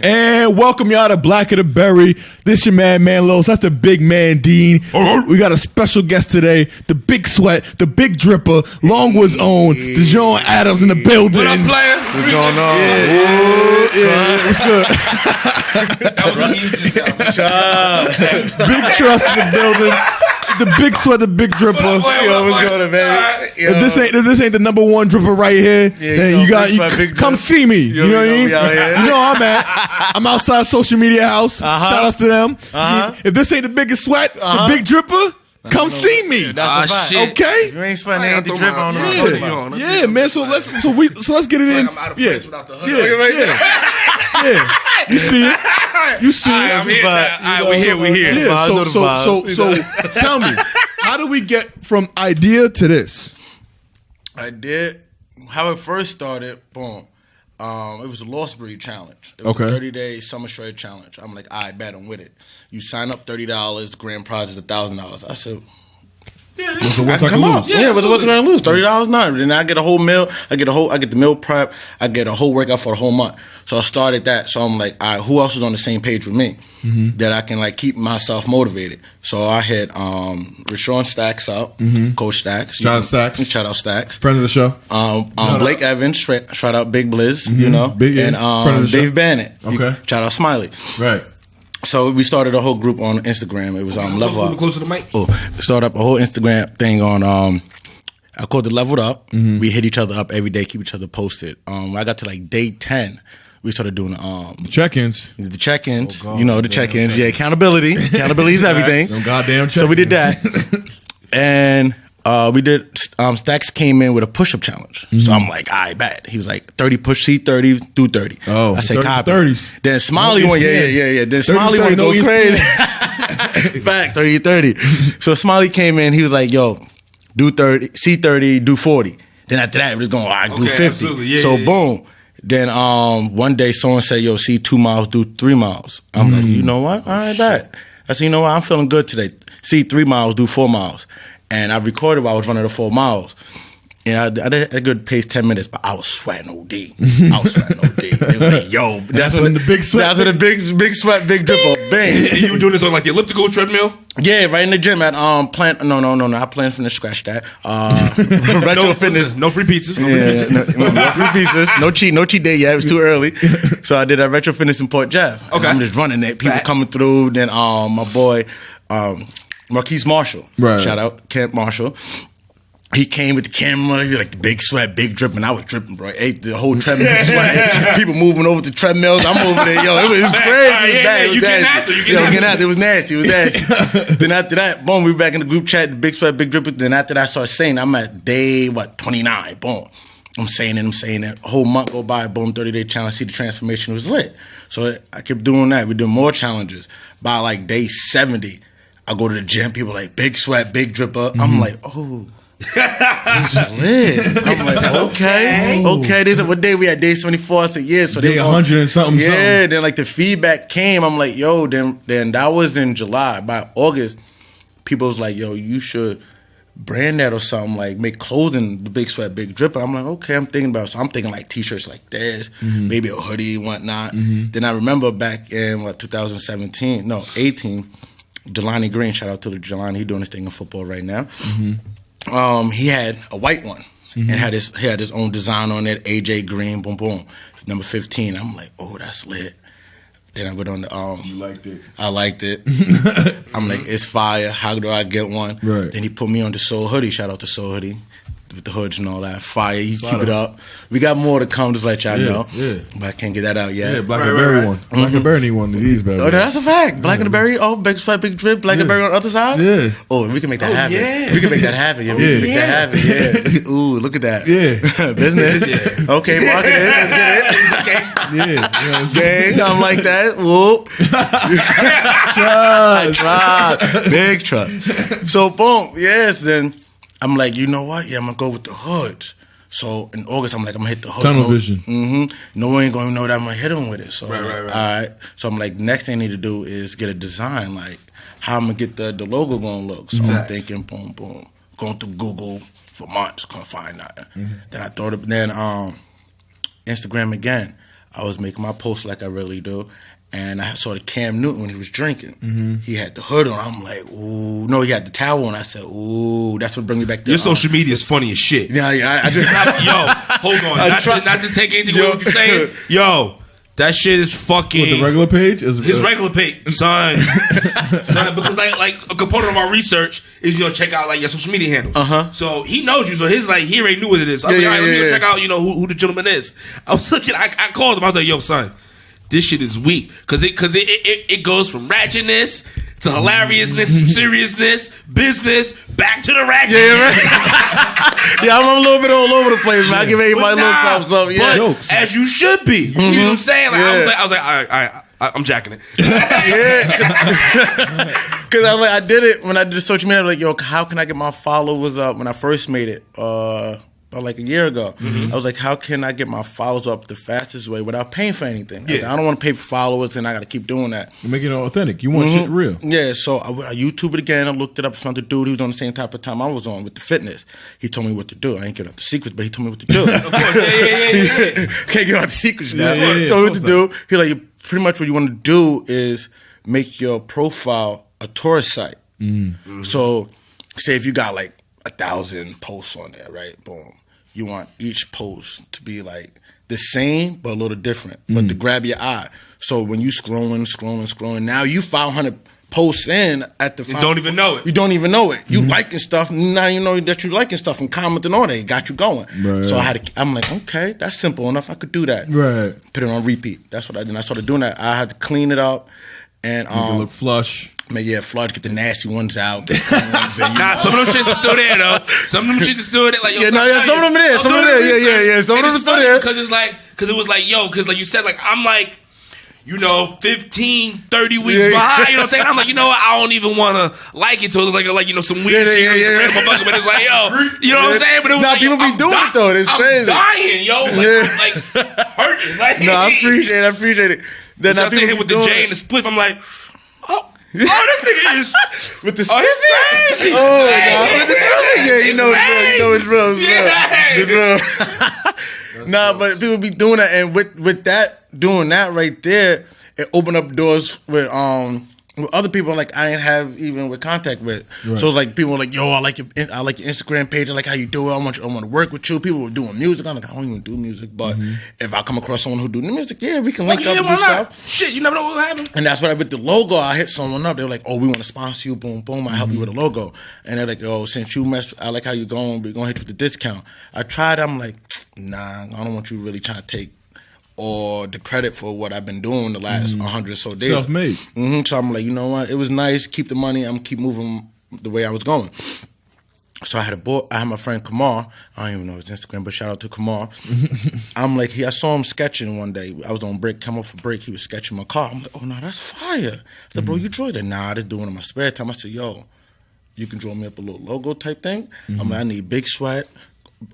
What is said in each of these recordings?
And welcome y'all to Black of the Berry. This your man Los. That's the big man Dean. We got a special guest today, the Big Sweat, the Big Dripper, Longwood's own, DeJohn Adams in the building. What up, player? What's going on? What's good? Big Trusss in the building. The Big Sweat, the Big Dripper. Yo, what's going on, baby? If this ain't the number one dripper right here, then you got come see me. You know what I mean? You know I'm at. I'm outside Social Media House. Shout outs to them. If this ain't the biggest sweat, the Big Dripper, come see me. That's a shit. Okay? You ain't sweating, ain't the drip on the Yeah, man. So let's get it in. I'm out of place without the hood. Yeah. You see it. You see it. I'm here now. We here. Yeah. So tell me, how do we get from idea to this? I did. How it first started, boom. It was a Lost Breed challenge. It was a 30-day summer shred challenge. I'm like, I bet I'm with it. You sign up $30, the grand prize is $1,000. I said, What's I can lose? Yeah, what's I gonna lose? $30 not. Then I get a whole meal. I get the meal prep. I get a whole workout for the whole month. So I started that. So I'm like, all right, who else is on the same page with me that I can like keep myself motivated? So I hit Rashawn Stacks up, Coach Stacks. Shout out Stacks. Shout out Stacks. Friend of the show. Blake Evans. Shout out Big Blizz. You know, Big and Dave Bannett. Okay. Shout out Smiley. Right. So we started a whole group on Instagram. It was Level Up. Closer to the mic. Oh, we started up a whole Instagram thing on. I called it Leveled Up. We hit each other up every day, keep each other posted. I got to like day 10. We started doing the check-ins. The check-ins. You know, the check-ins. Yeah, accountability. Accountability is everything. Some goddamn check-ins. So we did that, and we did. Stacks came in with a push-up challenge. So I'm like, I bet. He was like 30 push, see 30, do 30. Oh, I said copy. 30s. Then Smiley went, yeah. Then Smiley went go crazy. Facts, 30. So Smiley came in. He was like, yo, do 30, see 30, do 40. Then after that, it was going, all right, do 50. Yeah, so boom. Then one day someone said, yo, see 2 miles, do 3 miles. I'm like, you know what? All right, bet. I said, you know what? I'm feeling good today. See 3 miles, do 4 miles. And I recorded while I was running the 4 miles. And I did a good pace 10 minutes, but I was sweating OD. It was like, yo, that's when the big sweat. That's when the big sweat, big dripper, bang. You were doing this on like the elliptical treadmill? Yeah, right in the gym at Plant. No, I Plant Fitness. Scratch that. Retro Fitness. No free pizzas. No free pizzas. No cheat day yet. It was too early. So I did at Retro Fitness in Port Jeff. Okay. I'm just running it. People coming through. Then my boy Marquise Marshall. Right. Shout out Camp Marshall. He came with the camera. He was like the big sweat, big dripping. I was dripping, bro. Ate the whole treadmill. People moving over to treadmills. I'm over there. Yo, it was crazy. It was nasty. Then after that, boom, we were back in the group chat, the big sweat, big dripping. Then after that, I started saying, I'm at day, 29. Boom. I'm saying it. A whole month go by, boom, 30-day challenge. See the transformation was lit. So I kept doing that. We did more challenges. By like day 70, I go to the gym. People like, big sweat, big dripper. I'm like, oh. Lit. I'm like, okay. They said, what day we at? Day 74. I said, yeah. So day 100 and something. Yeah. Then like the feedback came. I'm like, yo. Then that was in July. By August, people was like, yo, you should brand that or something. Like make clothing, the big sweat, big dripper. I'm like, okay. I'm thinking like t-shirts like this, maybe a hoodie, whatnot. Then I remember back in 18. Jelani Green. Shout out to the Jelani. He doing his thing in football right now. He had a white one and had his own design on it. AJ Green, boom, boom, number 15. I'm like, oh, that's lit. Then I went on the You liked it. I liked it. I'm like, it's fire. How do I get one? Right. Then he put me on the Soul Hoodie. Shout out to Soul Hoodie. With the hoods and all that. Fire. You keep it up. We got more to come, just let y'all know. Yeah. But I can't get that out yet. Yeah, Black and Berry one. Black and Berry need one of these, baby. Oh, that's a fact. Black and Berry. Oh, big sweat, big drip. Black and Berry on the other side. Yeah. Oh, we can make that happen. Yeah. We can make that happen. Yeah, we can make that happen. Yeah. Ooh, look at that. Yeah. Business. Yeah. Okay, marketing. Let's get it. Yeah. Gang, I'm like that. Whoop. Trust. Big trust. So, boom. Yes, then I'm like, you know what? Yeah, I'm going to go with the hoods. So in August, I'm like, I'm going to hit the hood. Tunnel vision. No one ain't going to know that I'm going to hit them with it. So, right. All right. So I'm like, next thing I need to do is get a design, like how I'm going to get the logo going to look. So I'm thinking, boom, boom. Going through Google for months, couldn't find nothing. Then I thought of, Instagram again. I was making my posts like I really do. And I saw the Cam Newton when he was drinking. He had the hood on. I'm like, ooh. No, he had the towel on. I said, ooh. That's what bring me back to your social media is funny as shit. Yeah, I just hold on. Not to take anything away what you're saying. Yo, that shit is fucking. What, the regular page? His regular page, son. Because like a component of our research is check out like your social media handles. So he knows you. So his like he already knew what it is. So I was like, all right, let me go check out who the gentleman is. I was looking. I called him. I was like, yo, son. This shit is weak because it goes from ratchetness to hilariousness, seriousness, business, back to the ratchet. Yeah, I'm a little bit all over the place, man. I give everybody a little thumbs up. Yeah, jokes, as you should be. You know what I'm saying? Like, I was like, all right, I'm jacking it. Because I did it when I did the social media. I was like, yo, how can I get my followers up? When I first made it, like a year ago, I was like, how can I get my followers up the fastest way without paying for anything? I don't want to pay for followers, and I got to keep doing that. You make it authentic. You want shit real. Yeah, so I YouTube it again. I looked it up. Found the dude who was on the same type of time I was on with the fitness. He told me what to do. I ain't giving up the secrets, but he told me what to do. Of course, yeah. Can't give out the secrets now. So what to do? He like, pretty much what you want to do is make your profile a tourist site. So say if you got like 1,000 posts on there, right? Boom. You want each post to be like the same but a little different, but to grab your eye. So when you scrolling, now you 500 posts in at the. You don't even know it. You don't even know it. You liking stuff. Now you know that you liking stuff and commenting on it. It got you going. Right. So I'm like, okay, that's simple enough. I could do that. Right. Put it on repeat. That's what I did. I started doing that. I had to clean it up and look flush. Flush, get the nasty ones out. Nah, some of them shits are still there though. Some of them shits are still there. Like, some of them there. Some of them there. Yeah. Some of them are still there. Because it was like, because like you said, like I'm like, 15, 30 weeks behind. You know what I'm saying? I'm like, I don't even want to like it till like some weird shit. But it's like, you know what I'm saying? But it was like, people be doing it though. It's crazy. I'm dying, yo. Like hurting. Like, no, I appreciate it. Then I'm hit with the J and the spliff. I'm like, oh, this nigga is with the spliff. Crazy. Oh, with the yeah, you know it's real. It's real. Nah, but people be doing that, and with doing that right there, it opened up doors with other people like I ain't have even with contact with. Right. So it's like people were like, yo, I like your Instagram page. I like how you do it. I want to work with you. People were doing music. I'm like, I don't even do music, but if I come across someone who do music, we can link up and do stuff. Shit, you never know what will happen. And that's what with the logo, I hit someone up. They were like, oh, we want to sponsor you. Boom, boom. I help you with a logo. And they're like, oh, since I like how you going, we're gonna hit you with the discount. I tried. I'm like, nah, I don't want you really trying to take or the credit for what I've been doing the last 100 or so days. Self-made. So I'm like, you know what? It was nice. Keep the money. I'm keep moving the way I was going. So I had my friend Kamar. I don't even know his Instagram, but shout out to Kamar. I'm like, I saw him sketching one day. I was on break, come off a break. He was sketching my car. I'm like, oh, no, that's fire. I said, bro, you draw that? Nah, I just doing it in my spare time. I said, yo, you can draw me up a little logo type thing. I'm like, I need big sweat.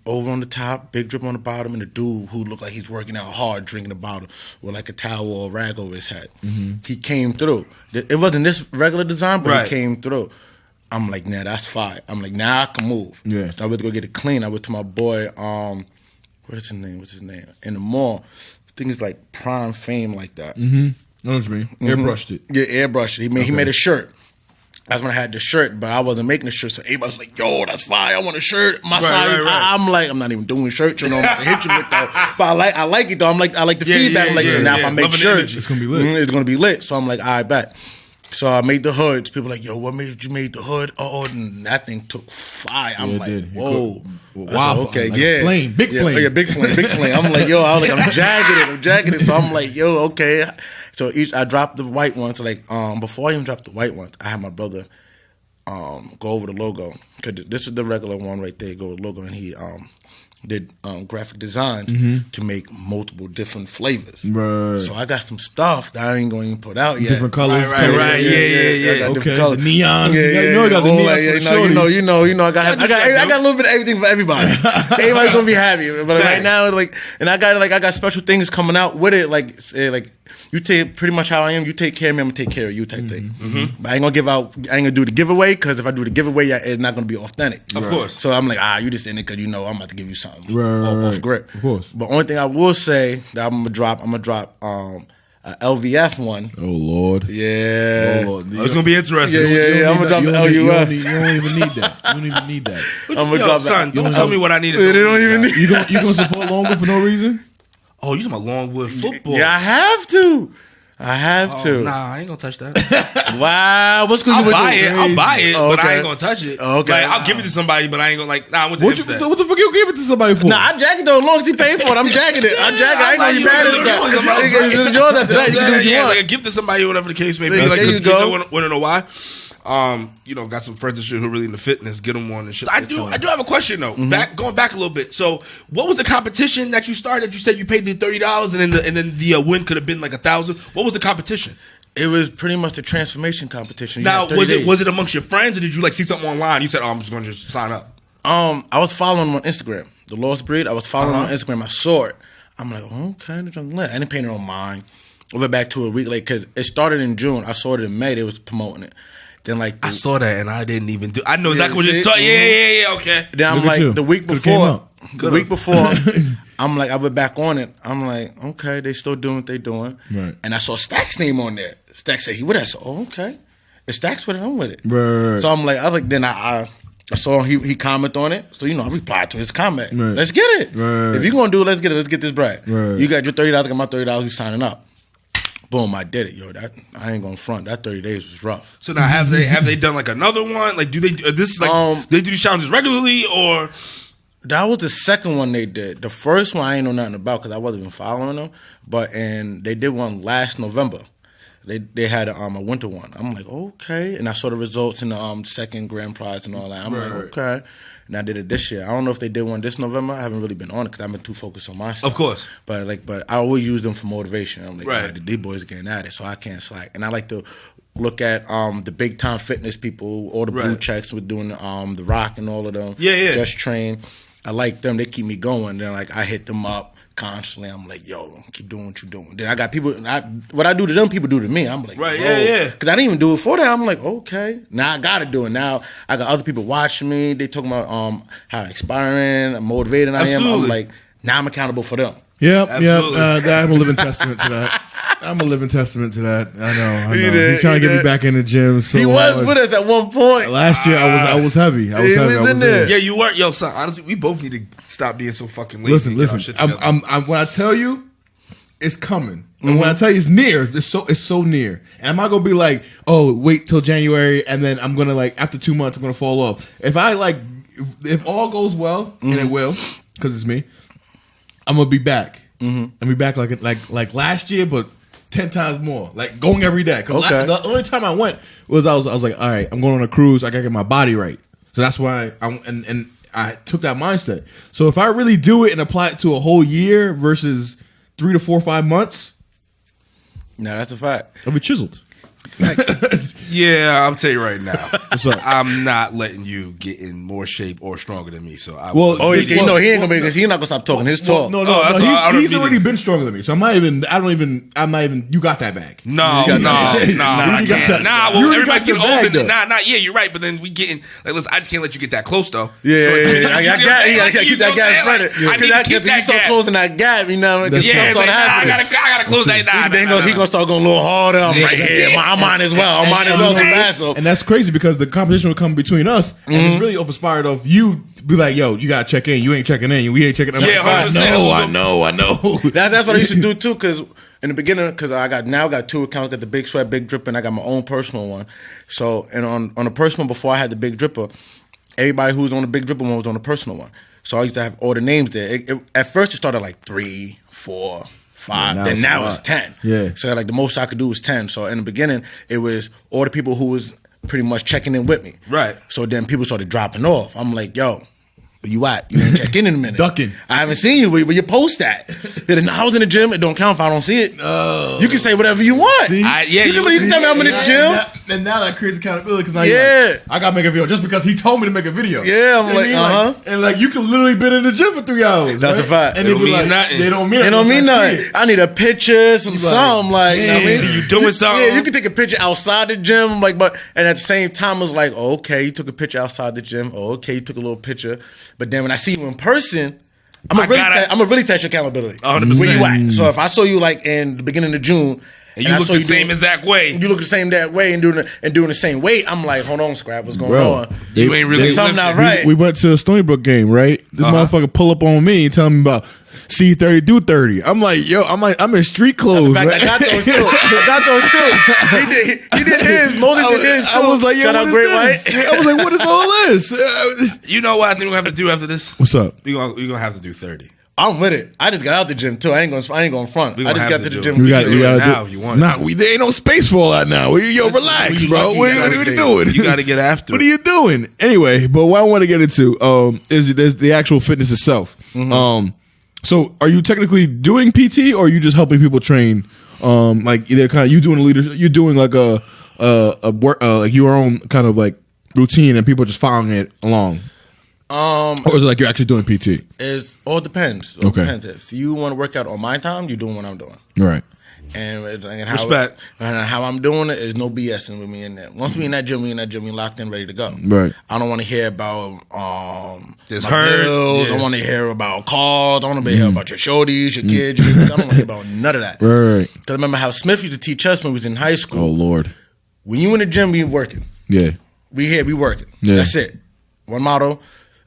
Over on the top, big drip on the bottom, and the dude who looked like he's working out hard drinking a bottle with like a towel or a rag over his head. He came through. It wasn't this regular design, but he came through. I'm like, nah, that's fire. I'm like, now I can move. Yeah. So I went to go get it clean. I went to my boy, what is his name? What's his name? In the mall. I think it's like Prime Fame like that. Know what you mean. Airbrushed it. Yeah, airbrushed it. He made a shirt. That's when I had the shirt, but I wasn't making the shirt, so everybody was like, yo, that's fire, I want a shirt. My size, I'm like, I'm not even doing shirts, I'm about to hit you with though. But I like it though. I like the feedback. I'm like, so now if I make shirts, it's gonna be lit. It's gonna be lit. So I'm like, I bet. So I made the hoods. People were like, yo, what made you made the hood? Oh, and that thing took fire. I'm like, whoa. Wow. Okay, like flame, big flame. Yeah, big flame. I'm like, yo, I'm jagging it. So I'm like, yo, okay. So I dropped the white ones. Like, before I even dropped the white ones, I had my brother go over the logo. Cause this is the regular one right there. Go over the logo, and he did graphic designs to make multiple different flavors. Right. So I got some stuff that I ain't going to put out yet. Different colors. Right. Yeah. Okay. The neons. You got the neons. I got a little bit of everything for everybody. Everybody's gonna be happy. But right now, and I got special things coming out with it. Like you take pretty much how I am. You take care of me, I'm gonna take care of you type thing. But I ain't gonna do the giveaway because if I do the giveaway, it's not gonna be authentic. Of course. So I'm like, you just in it because I'm about to give you something off grip. Of course. But only thing I will say that I'm gonna drop a LVF one. Oh Lord. Yeah. Oh, Lord. It's gonna be interesting. Yeah. I'm gonna drop an LUF. You don't even need that. You don't even need that. I'm gonna drop son, that. don't tell me what I need. They don't even need. You gonna support Longwood for no reason? Oh, you talking about Longwood football? Yeah, I have to. Nah, I ain't gonna touch that. Wow, what's good? I'll buy it, Oh, but I okay. ain't gonna touch it. Okay. Like, I'll give it to somebody, but I ain't gonna I went to Hempstead. What the fuck you give it to somebody for? Nah, I jack it though. As long as he paid for it, I'm jacking it. I ain't gonna be mad at that. You can yours after that. You can do what you want. Like a gift to somebody, whatever the case may be. There Like, you go. Want to know why? Got some friends and shit who are really into fitness. Get them on and shit. I do have a question though. Going back a little bit. So, what was the competition that you started? You said you paid the $30, and then the win could have been like $1,000. What was the competition? It was pretty much the transformation competition. Now, was it amongst your friends, or did you like see something online? You said, I'm just going to just sign up. I was following him on Instagram. The Lost Breed. I was following him on Instagram. I saw it. I'm like, okay, I didn't pay it on mine. I went back to a week late because it started in June. I saw it in May. They was promoting it. Then I saw that and I didn't even do. I know exactly what you're talking. Yeah. Okay. Then I'm like the week before. I'm like I went back on it. I'm like okay, they still doing what they doing. Right. And I saw Stack's name on there. Stack said he with us. Oh okay. If Stack's with it, I'm with it. Right. So I'm like then I saw he commented on it. So I replied to his comment. Right. Let's get it. Right. If you're gonna do it, let's get it. Let's get this bread. Right. You got your $30. I got my $30. We signing up. Boom! I did it, yo. That I ain't gonna front. That 30 days was rough. So now have they done like another one? Like do they? This is like they do these challenges regularly or? That was the second one they did. The first one I ain't know nothing about because I wasn't even following them. And they did one last November. They had a winter one. I'm like okay, and I saw the results in the second grand prize and all that. I'm like okay. And I did it this year. I don't know if they did one this November. I haven't really been on it because I've been too focused on my stuff. Of course. But I always use them for motivation. I'm like, these boys are getting at it, so I can't slack. And I like to look at the big time fitness people, all the blue checks with doing the Rock and all of them. Yeah. Just Train. I like them. They keep me going. Then I hit them up constantly. I'm like, yo, keep doing what you're doing. Then I got people. What I do to them, people do to me. I'm like, yeah. Because I didn't even do it for that. I'm like, okay, now I got to do it. Now I got other people watching me. They talking about how inspiring, motivating I am. I'm like, now I'm accountable for them. Yep. I'm a living testament to that. I know. He's trying to get me back in the gym. So he was with us at one point. Last year, I was heavy. He was in there. Yeah, you were. Yo, son, honestly, we both need to stop being so fucking lazy. Listen. I'm when I tell you, it's coming. And when I tell you it's near, it's so near. And I'm not gonna be like, oh, wait till January, and then I'm gonna after 2 months I'm gonna fall off. If if all goes well, and it will, because it's me, I'm gonna be back. I'll be back like last year, but 10 times more. Like going every day. Okay. The only time I went was I was like, all right, I'm going on a cruise. I gotta get my body right. So that's why I took that mindset. So if I really do it and apply it to a whole year versus 3 to 4 or 5 months, no, that's a fact. I'll be chiseled. Yeah, I'll tell you right now. What's up? I'm not letting you get in more shape or stronger than me. So he ain't gonna be because he's not gonna stop talking his talk. No. He's already been stronger than me. So I'm not even. You got that bag. No. I can't. Well, everybody's getting older. Yeah, you're right. But then we getting listen. I just can't let you get that close though. Yeah. I gotta keep that gap spread. Because you start closing that gap, you know. Yeah, I gotta close that. He gonna start going a little harder. I'm right here. I might as well. And that's crazy because the competition will come between us, and it's really inspired of you. Be like, yo, you gotta check in. You ain't checking in. We ain't checking in. Yeah, I know. That's what I used to do too. Because in the beginning, because I got 2 accounts. Got the Big Sweat, Big Dripper, and I got my own personal one. So and on the personal before I had the Big Dripper, everybody who was on the Big Dripper one was on the personal one. So I used to have all the names there. At first, it started like 3, 4, 5. Yeah, now it's 10. Yeah. So the most I could do was 10. So in the beginning, it was all the people who was pretty much checking in with me. Right. So then people started dropping off. I'm like, yo, where you at? You ain't check in a minute. Ducking. I haven't seen you. Where you post that? I was in the gym. It don't count if I don't see it. Oh. You can say whatever you want. See? You can tell me I'm in the gym. And now that creates accountability because I gotta make a video just because he told me to make a video. Yeah, I'm like, and like you can literally been in the gym for 3 hours. That's a fact. And they don't mean nothing. I need a picture, something like. You know what I mean? So you doing something? Yeah, you can take a picture outside the gym, like, and at the same time, it's like, okay, you took a picture outside the gym. Okay, you took a little picture, but then when I see you in person. I'm gonna really test your accountability. 100%. Where you at? So if I saw you like in the beginning of June, and you look the same exact way, you look the same that way, and doing the same weight, I'm like, hold on, Scrap, what's going on? You ain't really something not right. We went to a Stony Brook game, right? This motherfucker pull up on me and tell me about C30 do 30. I'm like, yo, I'm in street clothes. Fact, I got those too. He did his. Moses did his too. I was like, yo, shout out Great White. I was like, what is all this? You know what I think we're gonna have to do after this? What's up? You're gonna have to do 30. I'm with it. I just got out the gym too. I ain't going front. I just got to the gym. We got to do it now if you want. Nah, there ain't no space for all that now. Yo, relax, bro. What are you doing? You got to get after. What are you doing? Anyway, but what I want to get into is the actual fitness itself. Mm-hmm. So, are you technically doing PT or are you just helping people train? Like either kind of you doing a leadership, you're doing like a work like your own kind of like routine and people just following it along. Or is it like you're actually doing PT? It all depends. Depends. If you want to work out on my time, you're doing what I'm doing. Right. And respect. How I'm doing it is no BSing with me in there. Once we in that gym, we locked in, ready to go. Right. I don't want to hear about there's bills. I don't want to hear about calls. I don't want to hear about your shorties, your kids. I don't want to hear about none of that. Right. Because I remember how Smith used to teach us when we was in high school. Oh Lord. When you in the gym, we working. Yeah. We working. Yeah. That's it. One motto.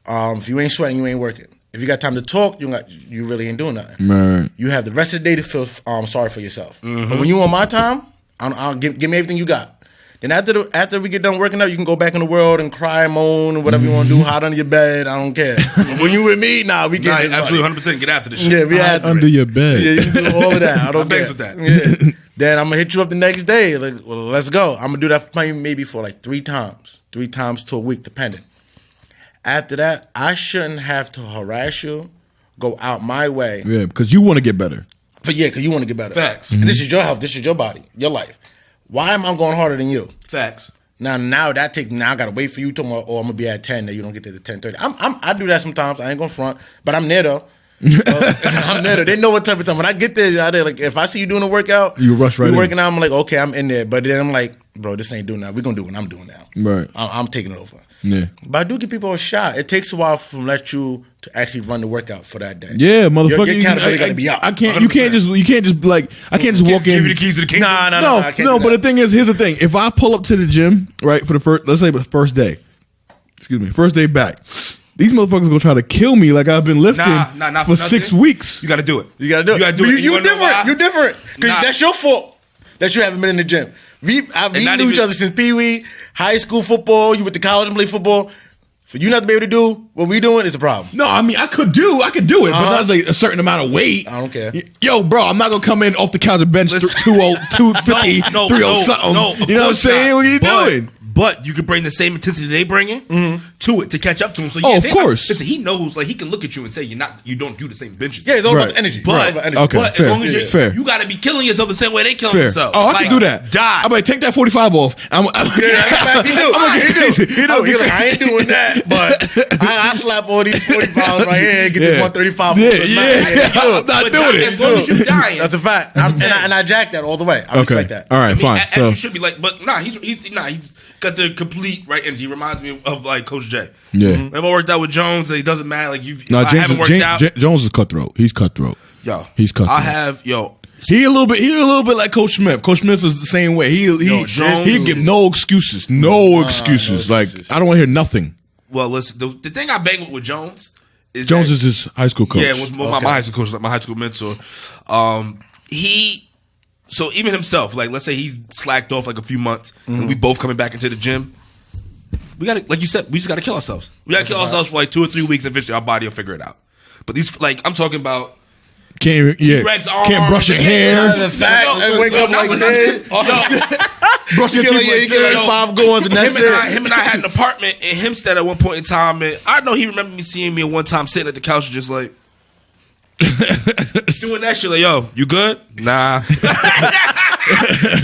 If you ain't sweating, you ain't working. If you got time to talk, you really ain't doing nothing. Right. You have the rest of the day to feel sorry for yourself. Mm-hmm. But when you on my time, I'll give me everything you got. Then after we get done working out, you can go back in the world and cry, moan, and whatever you want to do, hide under your bed. I don't care. When you with me, we get this absolutely 100% get after this shit. Yeah, we had under your bed. Yeah, you can do all of that. I don't care. With that. Yeah. Then I'm gonna hit you up the next day. Like, well, let's go. I'm gonna do that maybe for like 3 times to a week, depending. After that, I shouldn't have to harass you, go out my way. Yeah, because you want to get better. Because you want to get better. Facts. Mm-hmm. This is your health. This is your body, your life. Why am I going harder than you? Facts. Now I gotta wait for you tomorrow, or I'm gonna be at 10. That you don't get there to 10:30. I do that sometimes. I ain't gonna front, but I'm there though. I'm there though. They know what type of time. When I get there, like if I see you doing a workout, you rush right in. Working out. I'm like, okay, I'm in there. But then I'm like, bro, this ain't doing that. We're gonna do what I'm doing now. Right. I'm taking it over. Yeah. But I do give people a shot. It takes a while from let you to actually run the workout for that day. Yeah, motherfucker. Your accountability got to be up. I can't. 100%. You can't just like. I can't just walk in. Give you the keys to the kingdom. No. But the thing is, here's the thing. If I pull up to the gym, right, for the first day, first day back, these motherfuckers gonna try to kill me like I've been lifting for 6 weeks. You got to do it. You got to do it. You different. You different. Because that's your fault that you haven't been in the gym. We knew each other since Pee-wee, high school football. You went to college and played football. For you not to be able to do what we doing is a problem. No, I mean I could do it, but that's like a certain amount of weight. I don't care. Yo, bro, I'm not gonna come in off the couch and bench 250, 30 something. You know what I'm saying? What are you doing? But you can bring the same intensity they bringing to it to catch up to him. So of course. Listen, he knows, like he can look at you and say you don't do the same benches. Yeah, it's all about the energy. But as long as you got to be killing yourself the same way they killing themselves. Oh, I can do that. Die. I'm like, take that 45 off. He do. He's like, I ain't doing that, but I slap all these 40 pounds right here and get this 135. I'm not doing it. As long as you're dying. That's a fact. And I jack that all the way. I respect that. All right, fine. So you should be like, but he's got the complete right energy. He reminds me of like Coach J. Yeah. Whenever I worked out with Jones, it doesn't matter. Like I haven't worked out. Jones is cutthroat. He's cutthroat. He's cutthroat. He a little bit like Coach Smith. Coach Smith was the same way. He give no excuses. No excuses. Like I don't want to hear nothing. Well, listen, the thing I bang with Jones is is his high school coach. Yeah, it was my high school coach, like my high school mentor. So even himself, like let's say he's slacked off like a few months, and we both coming back into the gym. We gotta, like you said, we just gotta kill ourselves. We gotta kill ourselves for like 2 or 3 weeks, and eventually our body will figure it out. But these, like I'm talking about, can't brush your hair. Wake up like this. Brush your teeth. You get like 5 goings, and that's it. Him and I had an apartment in Hempstead at one point in time, and I know he remembered me seeing me at one time sitting at the couch, just like. Doing that shit like, yo, you good? Nah.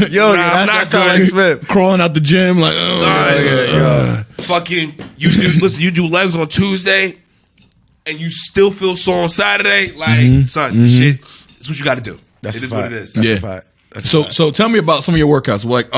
Yo, that's not like Smith. Crawling out the gym like, fucking, you do legs on Tuesday, and you still feel sore on Saturday. Like, son, shit, it's what you got to do. That's it is what it is. That's a fact. So tell me about some of your workouts. Like,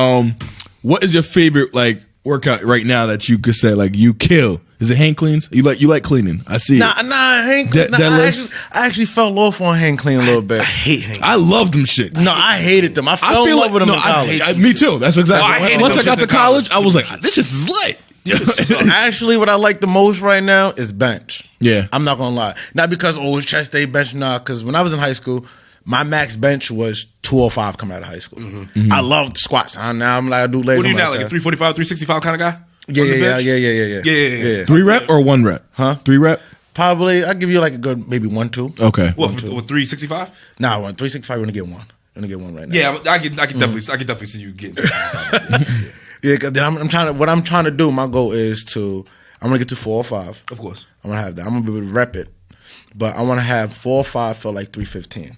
what is your favorite like workout right now that you could say like you kill? Is it hang cleans? You like cleaning? I see. Hang clean. I actually fell off on hang clean a little bit. I hate hang clean. I love them shit. No, I hated them. I fell in love with them in college. Me too. That's exactly. Once I got to college, I was like, this shit is lit. So actually, what I like the most right now is bench. Yeah, I'm not gonna lie. Not because it's chest day bench. Nah, because when I was in high school, my max bench was 205 coming out of high school. I loved squats. Now I'm like I do legs. What do you now like a 345, 365 kind of guy? Yeah. 3 rep or 1 rep? Huh? 3 rep? Probably. I'll give you like a good maybe 1-2. Okay. What, with 365? Nah, 365. We're gonna get one. We're gonna get one right now. Yeah, I can definitely see you getting. Yeah, cause then I'm trying to. What I'm trying to do. My goal is I'm gonna get to 4 or 5. Of course. I'm gonna have that. I'm gonna be able to rep it, but I want to have 4 or 5 feel like 315.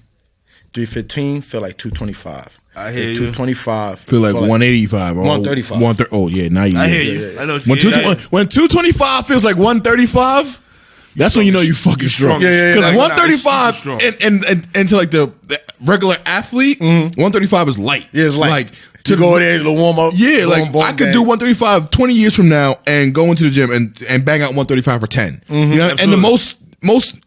315 feel like 225. I hear you. 225 feel like 185 or 135. 130. Oh yeah, now you. I hear you. Yeah. I know. When 225 feels like 135. That's when you know you fucking strong. Yeah. Because 135 and to like the regular athlete, 135 is light. Yeah, it's light. Like to go there to warm up. Yeah, like I could do 135 20 years from now and go into the gym and bang out 135 for 10. You know, and the most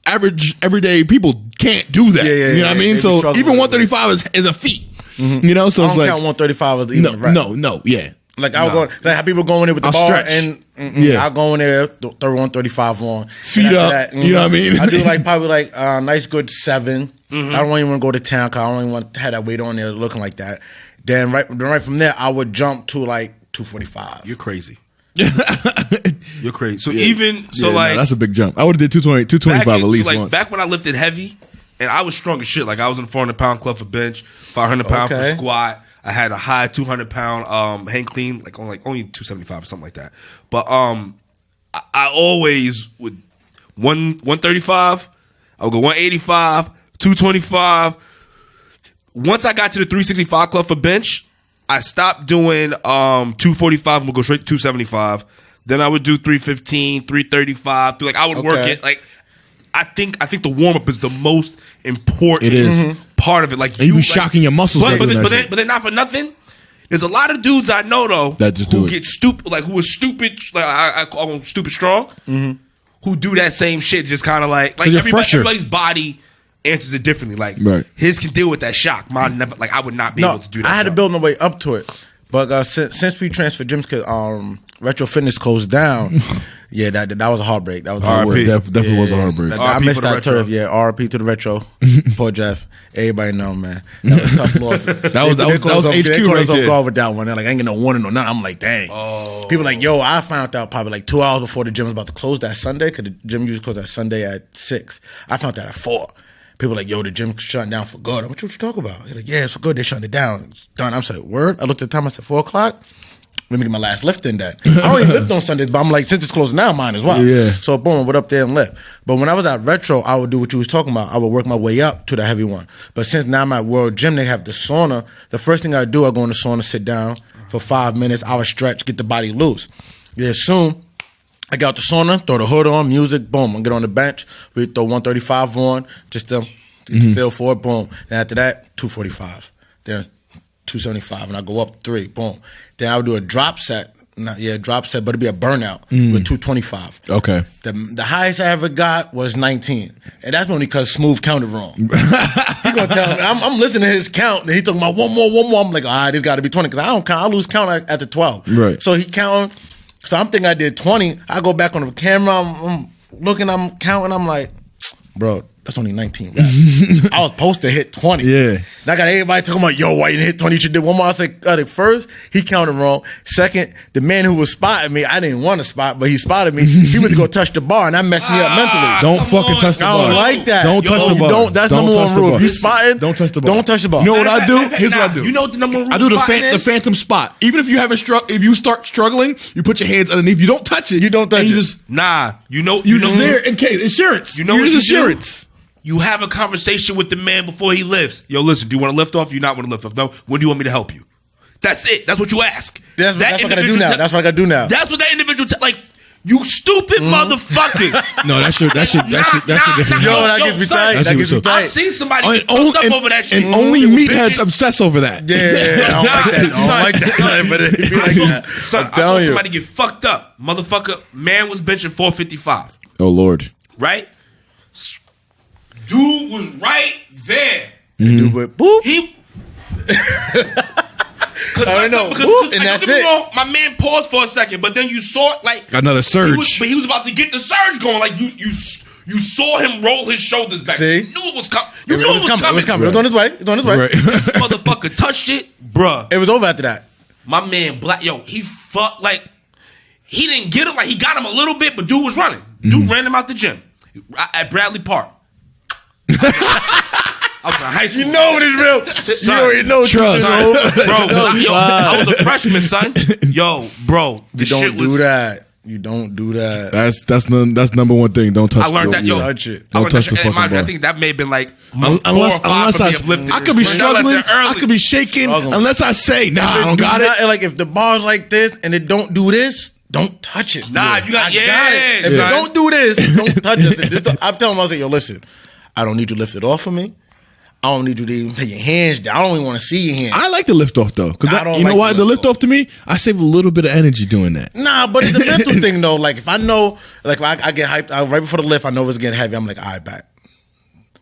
average everyday people can't do that. You know what I mean? So even 135 is a feat. You know, so I it's don't like count 135 as even a rep. No, yeah. Like I'll go, like how people go in there with the bar stretch. and I'll go in there 31, 35 on feet up. That, you know what I mean? I do like probably like nice good 7. I don't even want to go to town because I don't even want to have that weight on there looking like that. Then right from there I would jump to like 245. You're crazy. You're crazy. So like that's a big jump. I would have did 225 at least once. Back when I lifted heavy and I was strong as shit. Like I was in the 400-pound club for bench, 500-pound for squat. I had a high 200-pound hang clean, like only 275 or something like that. But I always would 135. I would go 185, 225. Once I got to the 365 club for bench, I stopped doing 245 and would go straight to 275. Then I would do 315, 335. Like I would work it. Like I think the warm up is the most important part of it. Like you be shocking your muscles. But then not for nothing. There's a lot of dudes I know though that just who get stupid, like who are stupid. Like I call them stupid strong. Who do that same shit? Just kind of like everybody's body answers it differently. Like his can deal with that shock. Mine never. Like I would not be able to do that. I had to build my way up to it. But since we transferred gyms, because Retro Fitness closed down, that was a heartbreak. That was a heartbreak. Definitely was a heartbreak. I missed that turf. Yeah, RP to the Retro. Poor Jeff. Everybody know, man. That was a tough loss. that was HQ they right there. Guard with that one. They're like, I ain't get no warning or nothing. I'm like, dang. People like, yo, I found out probably like 2 hours before the gym was about to close that Sunday, because the gym usually closed that Sunday at 6. I found that at 4. People like, yo, the gym's shutting down for good. I'm like, what you talking about? They're like, yeah, it's for good. They're shutting it down. It's done. I'm saying, word? I looked at the time. I said, 4 o'clock? Let me get my last lift in that. I don't even lift on Sundays, but I'm like, since it's closing now, mine as well. Yeah. So boom, I went up there and lift. But when I was at Retro, I would do what you was talking about. I would work my way up to the heavy one. But since now I'm at World Gym, they have the sauna. The first thing I do, I go in the sauna, sit down for 5 minutes. I would stretch, get the body loose. Yeah, soon. I got out the sauna, throw the hood on, music, boom. I get on the bench. We throw 135 on, just to feel for it, boom. Then after that, 245. Then 275, and I go up 3, boom. Then I would do a drop set. Drop set, but it'd be a burnout with 225. Okay. The highest I ever got was 19. And that's only because Smooth counted wrong. He gonna tell me, I'm listening to his count, and he talking about one more. I'm like, all right, this got to be 20, because I don't count. I lose count at the 12. Right. So he counting. So I'm thinking I did 20. I go back on the camera, I'm looking, I'm counting, I'm like, bro, that's only 19. I was supposed to hit 20. Yeah. And I got everybody talking about, yo, why you didn't hit 20? You should do one more. I said, first, he counted wrong. Second, the man who was spotting me, I didn't want to spot, but he spotted me. He went to go touch the bar, and that messed me up mentally. Don't fucking touch the bar. I don't like that. Don't touch the bar. That's number one rule. If you spotting, don't touch the bar. Don't touch the bar. You know what I do? Here's what I do. You know what the number one rule I do the phantom spot. Even if you haven't if you start struggling, you put your hands underneath. You don't touch it. You don't touch it. You just you know just there in case insurance. You know what insurance. You have a conversation with the man before he lifts. Yo, listen, do you want to lift off? You not want to lift off? No. When do you want me to help you? That's it. That's what you ask. That's what I gotta do now. That's what I gotta do now. That's what that individual like. You stupid motherfuckers. No, that's your different. Yo, that gets me tight. That gets me tight. I've seen somebody fucked up over that shit. And only meatheads obsess over that. Yeah, I don't like that. But it be like that. Son, I saw somebody get fucked up. Motherfucker, man was benching 455. Oh, Lord. Right? Dude was right there. Dude went boop. He... I know. And that's it. Wrong, my man paused for a second, but then you saw like another surge. He was about to get the surge going. Like you saw him roll his shoulders back. See? You knew it was coming. You knew it was coming. It was coming. It was on his way. It was on his way. Right. This motherfucker touched it, bruh. It was over after that. My man, he fucked like he didn't get him. Like he got him a little bit, but dude was running. Dude ran him out the gym at Bradley Park. I was in high school. You know it is real. Son, you already know Trust. Bro, I was a freshman, son. Yo, bro. You don't do that. You don't do that. That's number one thing. Don't touch. I learned that. Yo, touch it. Don't touch the fucking ball. I think that may have been like unless I could be struggling, I could be shaking. Unless I say, nah, I don't got it. Like if the ball's like this and it don't do this, don't touch it. Nah, you got it. If it don't do this, don't touch it. I'm telling him, I was like, yo, listen, I don't need you to lift it off of me. I don't need you to even take your hands down. I don't even want to see your hands. I like the lift off though, because you know why the lift off to me? I save a little bit of energy doing that. Nah, but it's a mental thing though. Like if I know, like I get hyped right before the lift, I know it's getting heavy. I'm like, all right, back.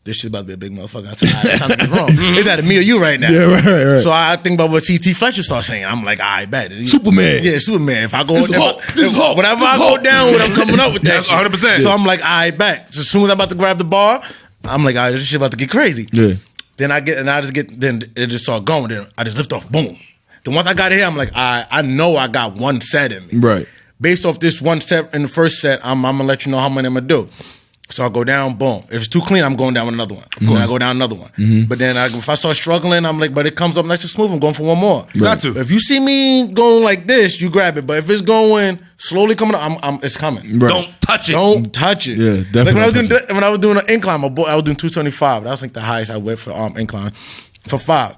This shit about to be a big motherfucker. I said, all right, time to get wrong. It's either me or you right now. Yeah, right. So I think about what CT Fletcher starts saying. I'm like, all right, bet. Superman. Yeah, Superman. If I go, whenever I go down with, I'm coming up with that. 100%. So I'm like, all right, bet. So as soon as I'm about to grab the bar, I'm like, all right, this shit about to get crazy. Yeah. Then it just started going. Then I just lift off, boom. Then once I got here, I'm like, I know I got one set in me. Right. Based off this one set in the first set, I'm gonna let you know how many I'm gonna do. So I'll go down, boom. If it's too clean, I'm going down with another one. Then I go down another one. Mm-hmm. But then if I start struggling, I'm like, but it comes up nice and smooth, I'm going for one more. Right. Got to. If you see me going like this, you grab it. But if it's going slowly coming up, it's coming. Right. Don't touch it. Don't touch it. Yeah, definitely. Like when I was doing an incline, I was doing 225. That was like the highest I went for incline. For 5.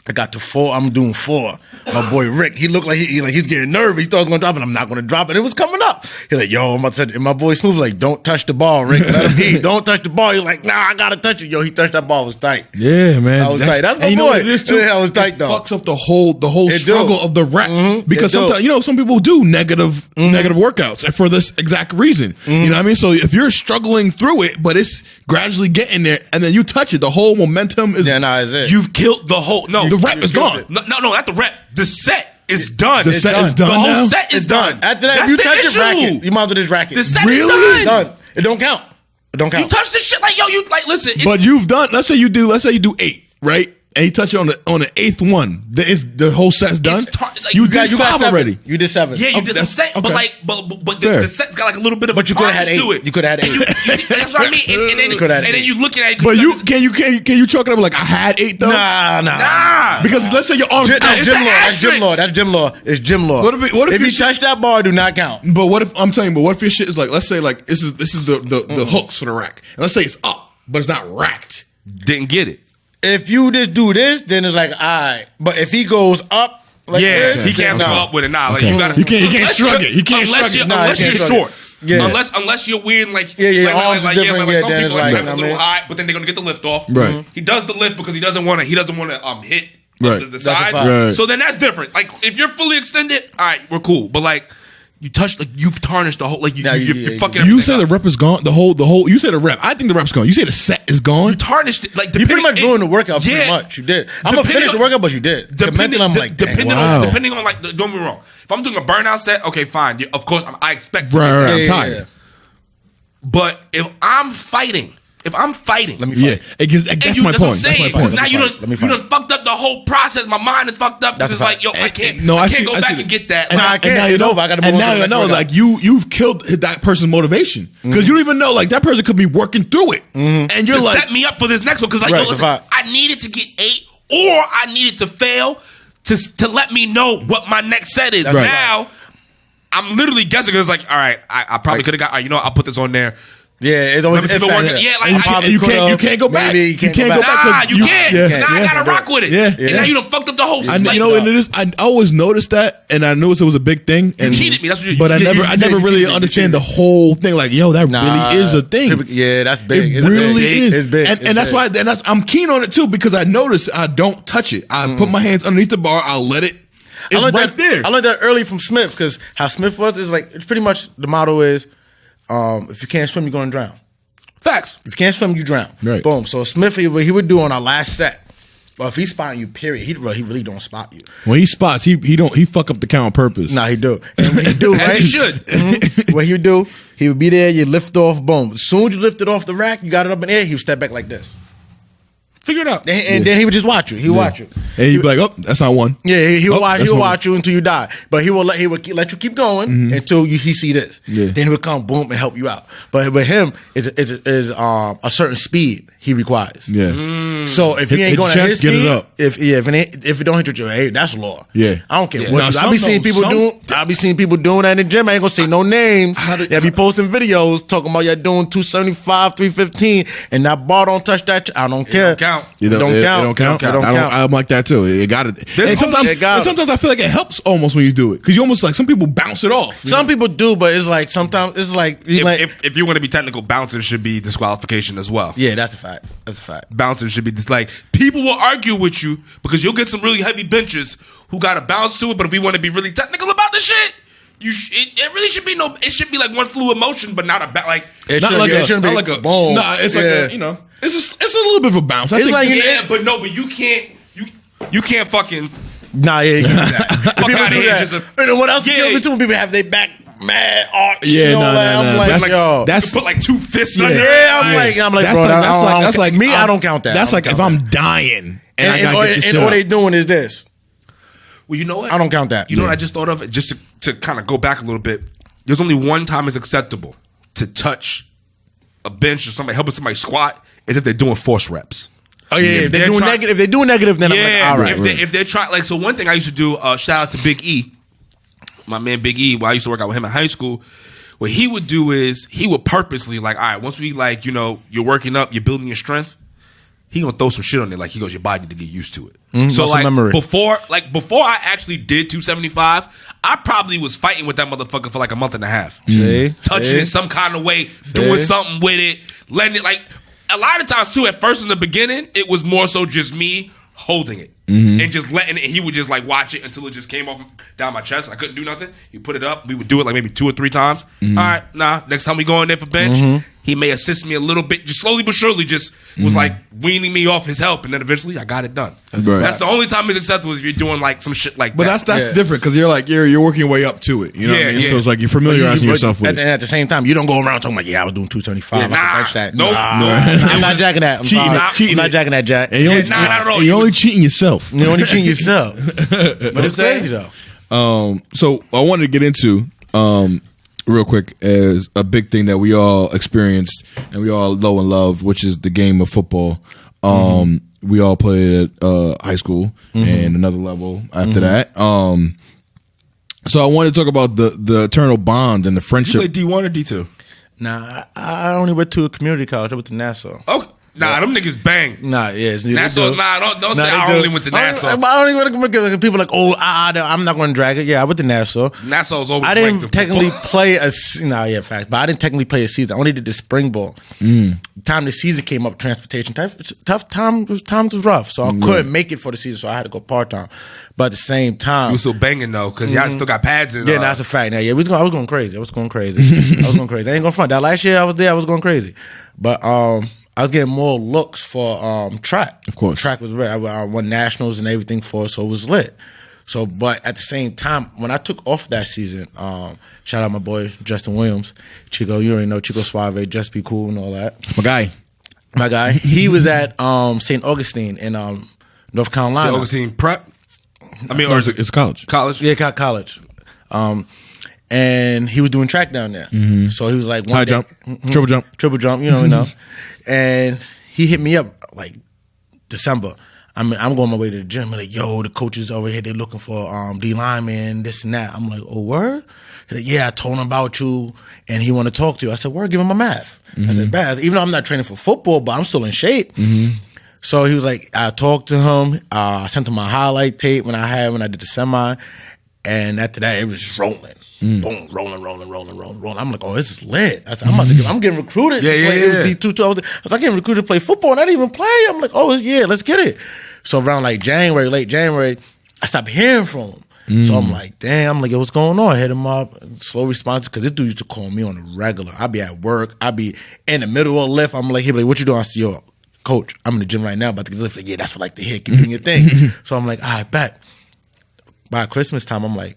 I got to 4. I'm doing 4. My boy Rick, he looked like he's getting nervous. He thought I was gonna drop it. I'm not gonna drop it. It was coming up. He's like, yo, and my boy Smooth like, don't touch the ball, Rick. Let him eat. Don't touch the ball. He's like, nah, I gotta touch it. Yo, he touched that ball. It was tight. Yeah, man. I was tight. That's my boy. I was tight though. Fucks up the whole struggle of the rep because sometimes some people do negative workouts for this exact reason. You know what I mean? So if you're struggling through it, but it's gradually getting there, and then you touch it, the whole momentum is. Yeah, nah, is it. You've killed the whole. No, the rep is gone. No, not the rep. The set is done. The set is done. The whole now? set is done. After that, that's if you the touch issue. it, racket. You might as well just racket. The set really? is done. Done. It don't count. It don't count. You touch this shit like you like. Listen, but you've done. Let's say you do 8, right? And you touch it on the 8th one. The whole set's done. You did 5 already. You did 7. Yeah, you did some set, but the set's got like a little bit of. But you could have had 8. To it. You could have had 8. That's what I mean. And then you looking at it. But can you chalk it up like I had 8 though? Nah. Because let's say your arms. That's gym law. It's gym law. What if you touch that bar, do not count. But what if I'm telling you? But what if your shit is like? Let's say like this is the hooks for the rack. And let's say it's up, but it's not racked. Didn't get it. If you just do this, then it's like, all right. But if he goes up like this, he can't come up with it. Nah, like you can't shrug it. He can't shrug it. Unless you're short. Yeah. Unless you're weird, like arms different. Some people like a little high, but then they're gonna get the lift off. Right. He does the lift because he doesn't want to hit the sides. Right. So then that's different. Like if you're fully extended, all right, we're cool. But like you touch, like you've tarnished the whole. Like you're fucking. You say the rep is gone. The whole. You say the rep. I think the rep's gone. You say the set is gone. You tarnished it. Like you pretty much ruined the workout. Pretty much, you did. I'm gonna finish the workout, but you did. Depending on like, depending on like, don't get me wrong. If I'm doing a burnout set, okay, fine. Of course, I expect. Right. I'm tired. But if I'm fighting. Let me fight. That's my point. Now you done fucked up the whole process. My mind is fucked up because it's like, yo, I can't go back and get that. I can't. Now you know. I gotta move on. And now you know, like you've killed that person's motivation because you don't even know, like that person could be working through it, and you're like, set me up for this next one because like, yo, listen, I needed to get 8 or I needed to fail to let me know what my next set is. Now I'm literally guessing because like, all right, I probably could have got. I'll put this on there. Yeah, it's always if it working. Yeah, like you can't go back. Maybe you can't go back. Nah, you can't. Nah, I gotta rock with it. Yeah. And now you done fucked up the whole. I always noticed that, and I noticed it was a big thing. And you cheated me. That's what you. But I never really understand the whole thing. Like, yo, that really is a thing. Yeah, that's big. It really is. It's big. And that's why. And I'm keen on it too because I notice I don't touch it. I put my hands underneath the bar. I'll let it. It's right there. I learned that early from Smith because how Smith was is like it's pretty much the motto is, if you can't swim, you're gonna drown. Facts. If you can't swim, you drown. Right. Boom. So Smith, he would do on our last set. Well, if he's spotting you, period, he really don't spot you. When he spots, he fuck up the count on purpose. Nah, he do. And when he do, right? He should. What he would do, he would be there. You lift off, boom. As soon as you lift it off the rack, you got it up in the air. He would step back like this. Figure it out. And then he would just watch you. He would watch you. And he'd be like, "Oh, that's not one." Yeah, he would watch you until you die. But he would let you keep going until he see this. Yeah. Then he would come boom and help you out. But with him is a certain speed he requires. Yeah. So if he ain't going at his speed, get it up. if it don't hit your, hey, that's law. Yeah. I don't care Yeah. what. I be seeing people doing that in the gym. I ain't gonna say no names. They be posting videos talking about you're doing 275, 315, and that bar don't touch that. I don't care. It don't count. It don't count. I'm like that too. It got it. And sometimes I feel like it helps almost when you do it because you almost like some people bounce it off. Some people do, but it's like sometimes it's like if you want to be technical, bouncing should be disqualification as well. Yeah, that's a fact. That's a fact. Bouncing should be like people will argue with you because you'll get some really heavy benches who got to bounce to it. But if we want to be really technical about this shit. It really should be it should be like one fluid motion, but not like it shouldn't be like a boom. Nah, it's like a, it's a little bit of a bounce. But you can't fucking. Nah, yeah, you can't do that. Fuck out of here. What else kills me too? People have their back mad arch. Yeah, I'm like, yo, that's put like two fists under. Yeah, I'm like, bro, that's like me. I don't count that. That's like if I'm dying and all they doing is this. Well, you know what? I don't count that. You know what I just thought of? Just to kind of go back a little bit. There's only one time it's acceptable to touch a bench or somebody helping somebody squat is if they're doing force reps. Oh yeah, if they're doing negative, then I'm like, all right. If they're trying, like, so one thing I used to do. Shout out to Big E, my man Big E. Well, I used to work out with him in high school. What he would do is he would purposely like, all right, once we like, you're working up, you're building your strength. He gonna throw some shit on there, like he goes, your body need to get used to it. So like before I actually did 275, I probably was fighting with that motherfucker for like a month and a half, touching it some kind of way, doing something with it, letting it like. A lot of times too, at first in the beginning, it was more so just me holding it and just letting it. He would just like watch it until it just came off down my chest. I couldn't do nothing. He put it up. We would do it like maybe 2 or 3 times. All right, next time we go in there for bench, he may assist me a little bit, just slowly but surely. Just was like weaning me off his help, and then eventually I got it done. That's the only time it's acceptable if you're doing like some shit like that. But that's different because you're like you're working your way up to it. You know what I mean? So it's like you're familiarizing yourself with it. And at the same time, you don't go around talking like, I was doing 275. Nope. I'm not jacking that. I'm not jacking that, Jack. And you're only cheating yourself. You're only cheating yourself. But it's crazy though. So I wanted to get into real quick as a big thing that we all experienced and we all know and love, which is the game of football. We all played at high school and another level after that. So I wanted to talk about the eternal bond and the friendship. You play D1 or D2? Nah, I only went to a community college. I went to Nassau. Okay. Nah, them niggas bang. Nah, yes. Nassau, don't say I only went to Nassau. I don't even want to people like, I'm not going to drag it. Yeah, I went to Nassau. Nassau's over. I didn't technically play facts, but I didn't technically play a season. I only did the spring ball. Time the season came up, transportation tough time was rough, so I couldn't make it for the season, so I had to go part time. But at the same time, you were still banging though, because y'all still got pads in. Yeah, that's a fact. Now, yeah, I was going crazy. I was going crazy. I ain't going to front. That last year I was there, I was going crazy, but I was getting more looks for track. Of course. Track was lit. I won nationals and everything for it, so it was lit. So, but at the same time, when I took off that season, shout out my boy, Justin Williams. Chico, you already know Chico Suave, Just Be Cool and all that. My guy. He was at St. Augustine in North Carolina. St. Augustine Prep? I mean, or it's college. College? Yeah, college. And he was doing track down there. So he was like, high jump, triple jump, you know. And he hit me up like December. I'm going my way to the gym. I'm like, yo, the coaches over here, they're looking for D lineman, this and that. I'm like, oh, word? He's like, yeah, I told him about you, and he want to talk to you. I said, word, give him my math. I said, bad. Even though I'm not training for football, but I'm still in shape. So he was like, I talked to him. I sent him my highlight tape when I did the semi, and after that, it was just rolling. Boom, rolling. I'm like, oh, this is lit. I said, I'm getting recruited. Yeah. I was getting recruited to play football, and I didn't even play. I'm like, oh, yeah, let's get it. So around like late January, I stopped hearing from him. So I'm like, damn, yo, what's going on? I hit him up, slow response, because this dude used to call me on a regular. I'd be at work. I'd be in the middle of a lift. I'm like, he'd be like, what you doing? I said, yo, coach, I'm in the gym right now, about to get the lift. Like, yeah, that's what I like to hear. Keep doing your thing. So I'm like, all right, bet. By Christmas time, I'm like,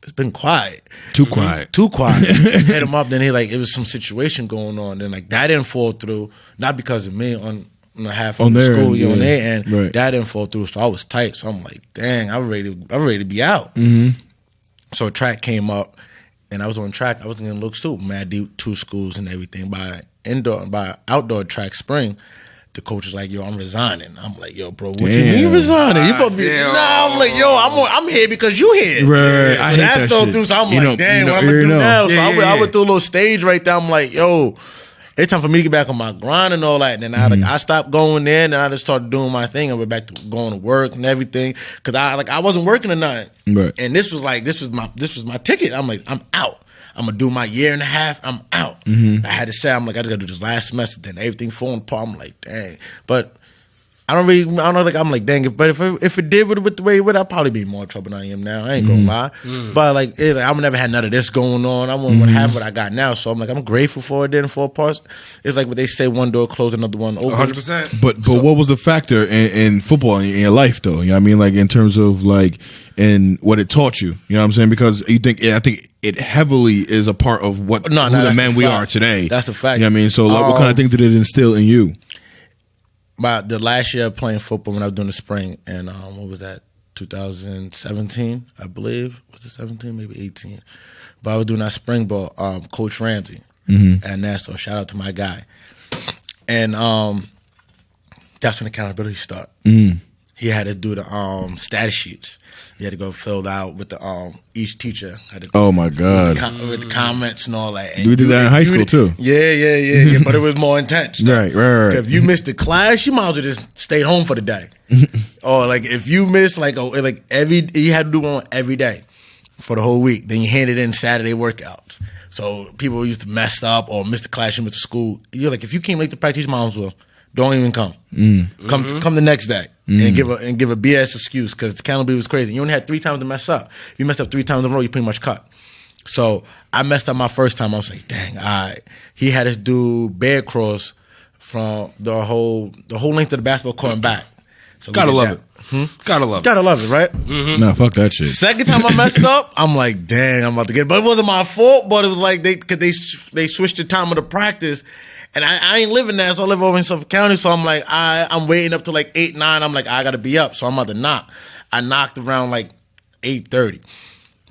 it's been quiet. Too quiet. Hit him up, then it was some situation going on. Then like that didn't fall through, not because of me on the half of the school, on their end. Right. That didn't fall through, so I was tight. So I'm like, dang, I'm ready to be out. So track came up, and I was on track. I was in looks too, mad deep, 2 schools and everything. By outdoor track spring, the coach was like, yo, I'm resigning. I'm like, yo, bro, what you mean resigning? You supposed to be, I'm like, yo, I'm here because you here. Right. So that fell through, so I'm like, damn, what I'm going to do now? So I went through a little stage right there. I'm like, yo, it's time for me to get back on my grind and all that. And then I stopped going there, and I just started doing my thing. I went back to going to work and everything. Cause I wasn't working or nothing. Right. And this was my ticket. I'm like, I'm out. I'm gonna do my year and a half. I'm out. I had to say, I'm like, I just gotta do this last semester. Then everything falling apart. I'm like, dang. But I don't know. Like I'm like, dang it. But if it did with the way it would, I'd probably be in more trouble than I am now. I ain't gonna lie. But like, I've never had none of this going on. I wouldn't have what I got now. So I'm like, I'm grateful for it. Didn't fall apart. It's like what they say: one door closed, another one open. 100%. But what was the factor in football in your life though? You know what I mean? Like in terms of like in what it taught you. You know what I'm saying? Because I think it heavily is a part of who the men we are today. That's a fact. You know what I mean? So like, what kind of thing did it instill in you? The last year playing football when I was doing the spring, and what was that? 2017, I believe. Was it 17? Maybe 18. But I was doing that spring ball. Coach Ramsey at Nassau. Shout out to my guy. And that's when accountability started. He had to do the status sheets. He had to go filled out with the each teacher. Had to, oh my God! With the comments and all that. And we did that in high school too. Yeah. But it was more intense. Right. If you missed the class, you might as well just stayed home for the day. Or like if you missed you had to do one every day for the whole week. Then you handed in Saturday workouts. So people used to mess up or miss the class, you missed the school. You're like, if you came late to practice, you might as well. Don't even come. Come the next day and give a BS excuse because the accountability was crazy. You only had 3 times to mess up. If you messed up 3 times in a row, you pretty much cut. So I messed up my first time. I was like, dang, all right. He had us do bear crawls from the whole length of the basketball court and back. So Gotta love it. Gotta love it, right? Nah, fuck that shit. Second time I messed up, I'm like, dang, I'm about to get it. But it wasn't my fault, but it was like they switched the time of the practice. And I ain't living there, so I live over in Suffolk County. So I'm like, I'm waiting up to like 8, 9. I'm like, I gotta be up. So I'm about to knock. I knocked around like 8:30.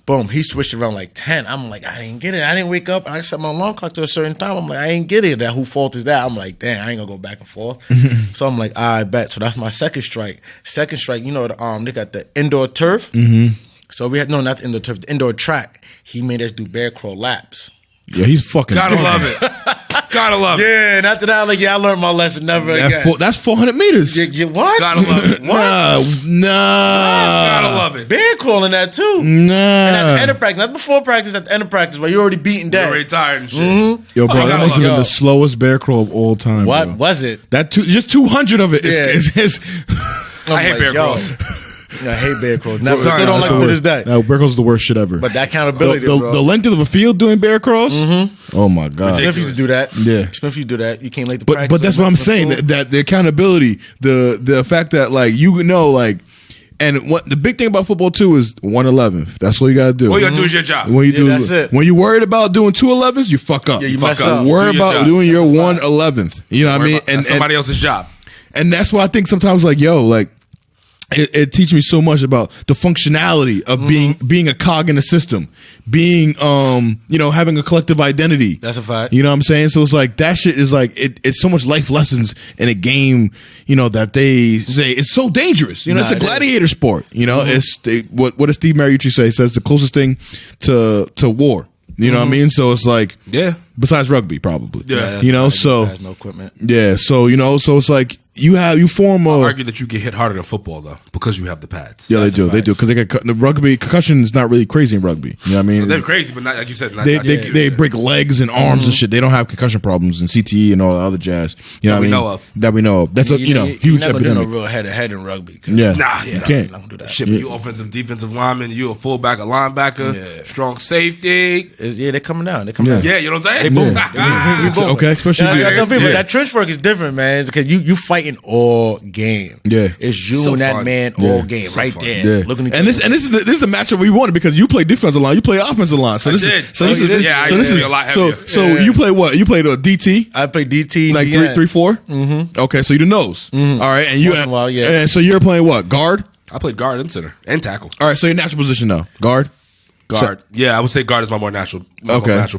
Boom. He switched around like 10. I'm like, I didn't get it. I didn't wake up. I set my alarm clock to a certain time. I'm like, I ain't get it. That who fault is that? I'm like, damn, I ain't gonna go back and forth. So I'm like, I bet. So that's my second strike. Second strike, you know, they got the indoor turf. So we had not the indoor turf, the indoor track. He made us do bear crawl laps. Yeah, he's fucking. Gotta love it. Gotta love it. Yeah, and after that, I learned my lesson. Never again. That's 400 meters. You what? Gotta love it. What? Nah. Gotta love it. Bear crawling that too. Nah. And at the end of practice, not before practice, at the end of practice, where you're already beaten down. You're already tired and shit. Yo, bro, that must have been the slowest bear crawl of all time. What bro. was it? Just 200 of it. I hate bear crawls. I hate bear crawls. Never. Still don't like it to this day. No, bear crawls is the worst shit ever. But that accountability, bro. The length of a field doing bear crawls. Oh my God. Smith used to do that. Yeah. Smith used to do that. You came late to practice. But that's what I'm saying. That the accountability, the fact that like and what the big thing about football too is 1/11. That's all you gotta do. All you gotta do is your job. That's it. When you worried about doing 2/11s, you fuck up. Yeah, you fuck mess up. Worry about doing your 1/11th. You know what I mean? And somebody else's job. And that's why I think sometimes like it teaches me so much about the functionality of being a cog in the system, being having a collective identity. That's a fact. You know what I'm saying? So it's like that shit is like it's so much life lessons in a game, that they say it's so dangerous. It's a gladiator sport. What does Steve Mariucci say? He says the closest thing to war. You know what I mean? So it's like, besides rugby, probably. Yeah. So has no equipment. Yeah. So so it's like you form a. I'll argue that you get hit harder than football though because you have the pads. Yeah, they do because they get the rugby concussion is not really crazy in rugby. You know what I mean? So they're crazy, but not like you said. They break legs and arms and shit. They don't have concussion problems and CTE and all the other jazz. You know what I mean? That we know of. That's huge never epidemic. do no real head to head in rugby. Yeah, you can't. Not do that. Shit, you offensive, defensive lineman. You a fullback, a linebacker, strong safety. They're coming down. They're coming down. Yeah, you know what I'm saying? They boom. Okay, especially that trench work is different, man, because you fighting all game. Yeah, it's you and that man all game right there. Yeah. Looking and this is the matchup we wanted because you play defensive line, you play offensive line. So this is a lot heavier. So you play what? You played a DT. I played DT like 3-4. Mm-hmm. Okay, so you the nose. Mm-hmm. All right, and you and so you're playing what? Guard. I played guard and center and tackle. All right, so your natural position now, guard. Guard. I would say guard is my more natural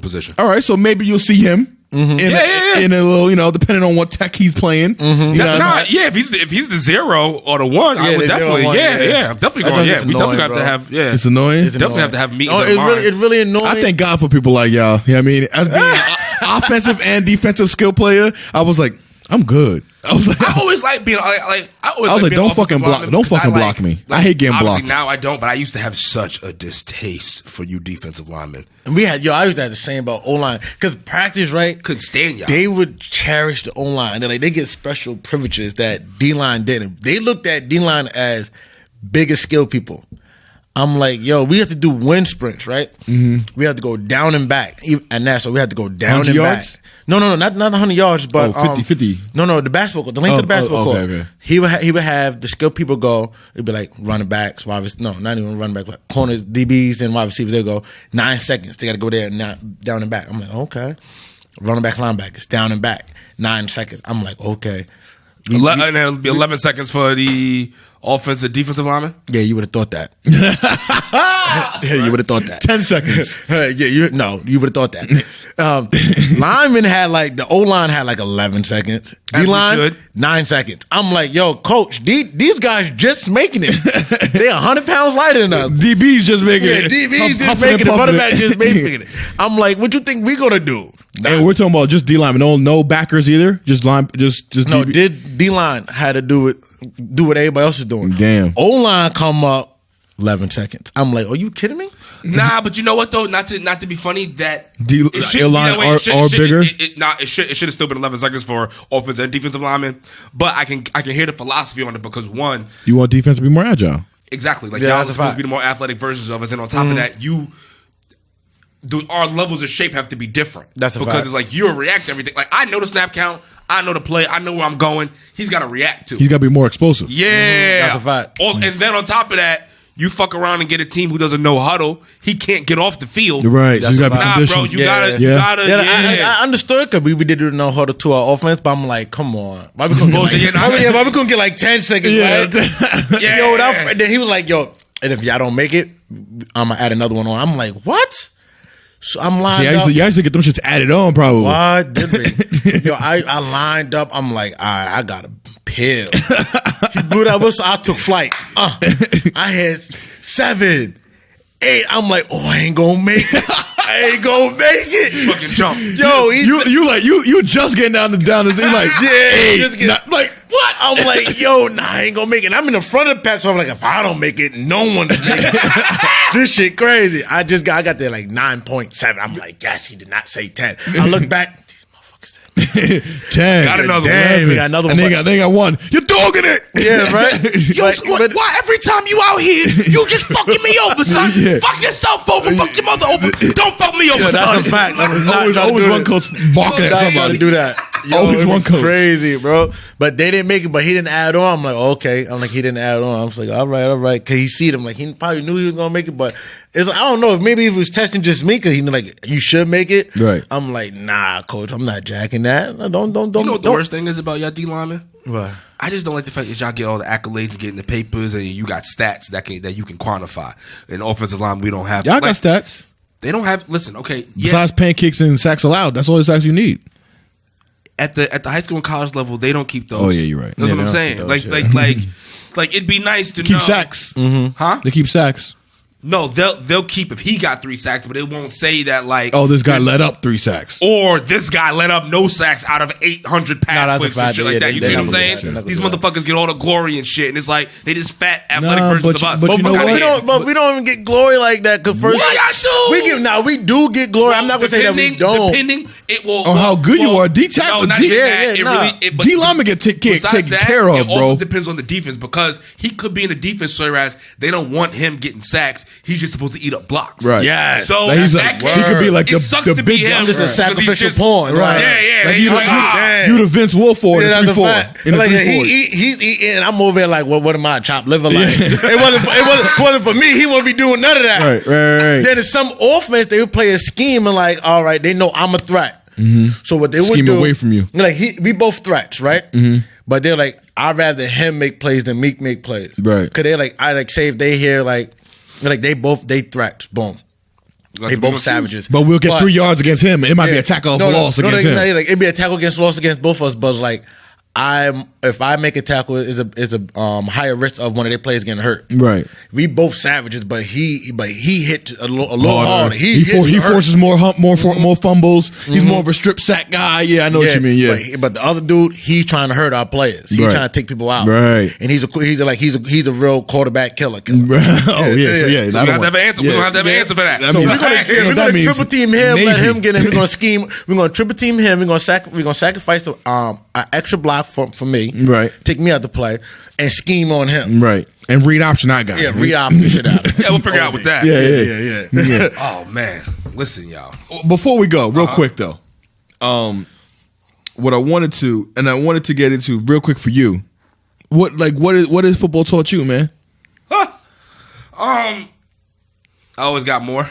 position. All right, so maybe you'll see him. Mm-hmm. In a little, depending on what tech he's playing. Mm-hmm. If he's the 0 or the 1, I would definitely, I'm definitely going. Yeah, we definitely have to have. Yeah, it's annoying. Definitely have to have meetings. It's really annoying. I thank God for people like y'all. You know what I mean? As being an offensive and defensive skill player, I was like, I'm good. I always like being I was like, don't fucking block me. I hate getting blocked. Now I don't, but I used to have such a distaste for you defensive linemen. And I used to have the same about O-line because practice, right? Couldn't stand y'all. They would cherish the O-line. They get special privileges that D-line didn't. They looked at D-line as bigger skill people. I'm like, we have to do wind sprints, right? Mm-hmm. We have to go down and back, and that. So we have to go down and yards? back. No, not 100 yards, but 50. No, the basketball court, the length of the basketball court. Okay. He would have the skilled people go. It'd be like running backs, not even running back, but corners, DBs, and wide receivers. They go 9 seconds. They got to go there down and back. I'm like, okay. Running backs, linebackers, down and back, 9 seconds. I'm like, okay. And it'll be 11 seconds for the offensive, defensive lineman? Yeah, you would have thought that. You would have thought that. 10 seconds. You would have thought that. Lineman had the O-line had 11 seconds. D-line, 9 seconds. I'm like, coach, these guys just making it. They're 100 pounds lighter than us. DB's just making it. DB's just making it. Running just making it. I'm like, what you think we gonna do? And we're talking about just D-line, no backers either. Just line, just no. D-line had to do what everybody else is doing. Damn. O-line come up 11 seconds. I'm like, are you kidding me? Nah, but you know what though? Not to be funny, that D-line are bigger. It should have still been 11 seconds for offense and defensive linemen. But I can hear the philosophy on it because one, you want defense to be more agile. Exactly. Y'all are supposed to be the more athletic versions of us, and on top of that, our levels of shape have to be different. That's because it's like you'll react to everything. Like I know the snap count, I know the play, I know where I'm going. He's got to react to. He's got to be more explosive. Yeah, that's a fact. And then on top of that, you fuck around and get a team who doesn't know huddle. He can't get off the field. You're right. That's bro. You gotta. I understood because we did no huddle to our offense, but I'm like, come on, why we couldn't get 10 seconds? Right? Then he was like, and if y'all don't make it, I'm gonna add another one on. I'm like, what? So I'm lined up. You used to get them shits added on, probably. What? Did we? I lined up. I'm like, all right, I got a pill. He blew that whistle. I took flight. I had 7, 8. I'm like, I ain't gonna make it. I ain't gonna make it. Fucking jump. You just getting down the like what? I'm like, I ain't gonna make it. I'm in the front of the pack, so I'm like, if I don't make it, no one's making it. This shit crazy. I got there 9.7. I'm like, yes, he did not say 10. I look back. 10. Got another one. We got another one. And they got one. You're dogging it. Yeah, right? Why every time you out here, you just fucking me over, son? Yeah. Fuck yourself over. Fuck your mother over. Don't fuck me over, son. That's a fact. Always one coach barking at somebody. Do that. Always one coach. Crazy, bro. But they didn't make it, but he didn't add on. I'm like, okay. He didn't add on. I was like, all right. Because he see them. He probably knew he was going to make it, but it's I don't know. Maybe he was testing just me because he knew, you should make it. Right. I'm like, nah, coach, I'm not jacking that. Don't. You know what the worst thing is about y'all D linemen? Right. I just don't like the fact that y'all get all the accolades and get in the papers, and you got stats that you can quantify. In offensive line, we don't have. Y'all got stats. They don't have. Listen, okay. Besides pancakes and sacks allowed, that's all the sacks you need. At the high school and college level, they don't keep those. Oh yeah, you're right. That's what I'm saying. Like it'd be nice to keep know. sacks. Huh? They keep sacks. No, they'll keep if he got 3 sacks, but it won't say that like. Oh, this guy let up 3 sacks, or this guy let up no sacks out of 800 pass plays and shit like that. You see what I'm saying? These motherfuckers get all the glory and shit, and it's like they just fat athletic versions of us. But you know what? But we don't even get glory like that. Cause first, we do get glory. I'm not gonna say that we don't. Depending, it will. On how good you are, D tackle, D lineman get taken care of, bro. It also depends on the defense because he could be in a defense whereas they don't want him getting sacks. He's just supposed to eat up blocks. Right. Yeah. So he's like, he could be like the big. I'm just a sacrificial pawn. Right. Yeah. Like you the Vince Wilfork. Yeah, that's a fact. Like he and I'm over there like, what am I, chopped liver? Like it wasn't for me. He wouldn't be doing none of that. Right. Then in some offense they would play a scheme and like, all right, they know I'm a threat. So what they would do, away from you. Like we both threats, right? But they're like, I'd rather him make plays than Meek make plays, right? Because they like, I like say if they hear like they threats, boom. They both savages. But we'll get 3 yards against him. It might be a tackle for loss against him. It'd be a tackle against loss against both of us, but like if I make a tackle, is a higher risk of one of their players getting hurt. Right. We both savages, but he hit a little harder. He forces more fumbles. He's more of a strip sack guy. Yeah, I know what you mean. Yeah. But the other dude, he's trying to hurt our players. He's trying to take people out. Right. And he's a real quarterback killer. Oh yeah. So yeah. So we don't have to have an answer. We don't have to have an answer for that. So we're gonna triple team him. Let him get in. We're gonna scheme. We're gonna triple team him. We're gonna sacrifice an extra block for me, right? Take me out to play and scheme on him, right? And read option I got, read option shit out. Yeah, we'll figure out with that. Yeah. Oh man, listen, y'all. Before we go, real quick though, what I wanted to get into real quick for you, what has football taught you, man? I always got more.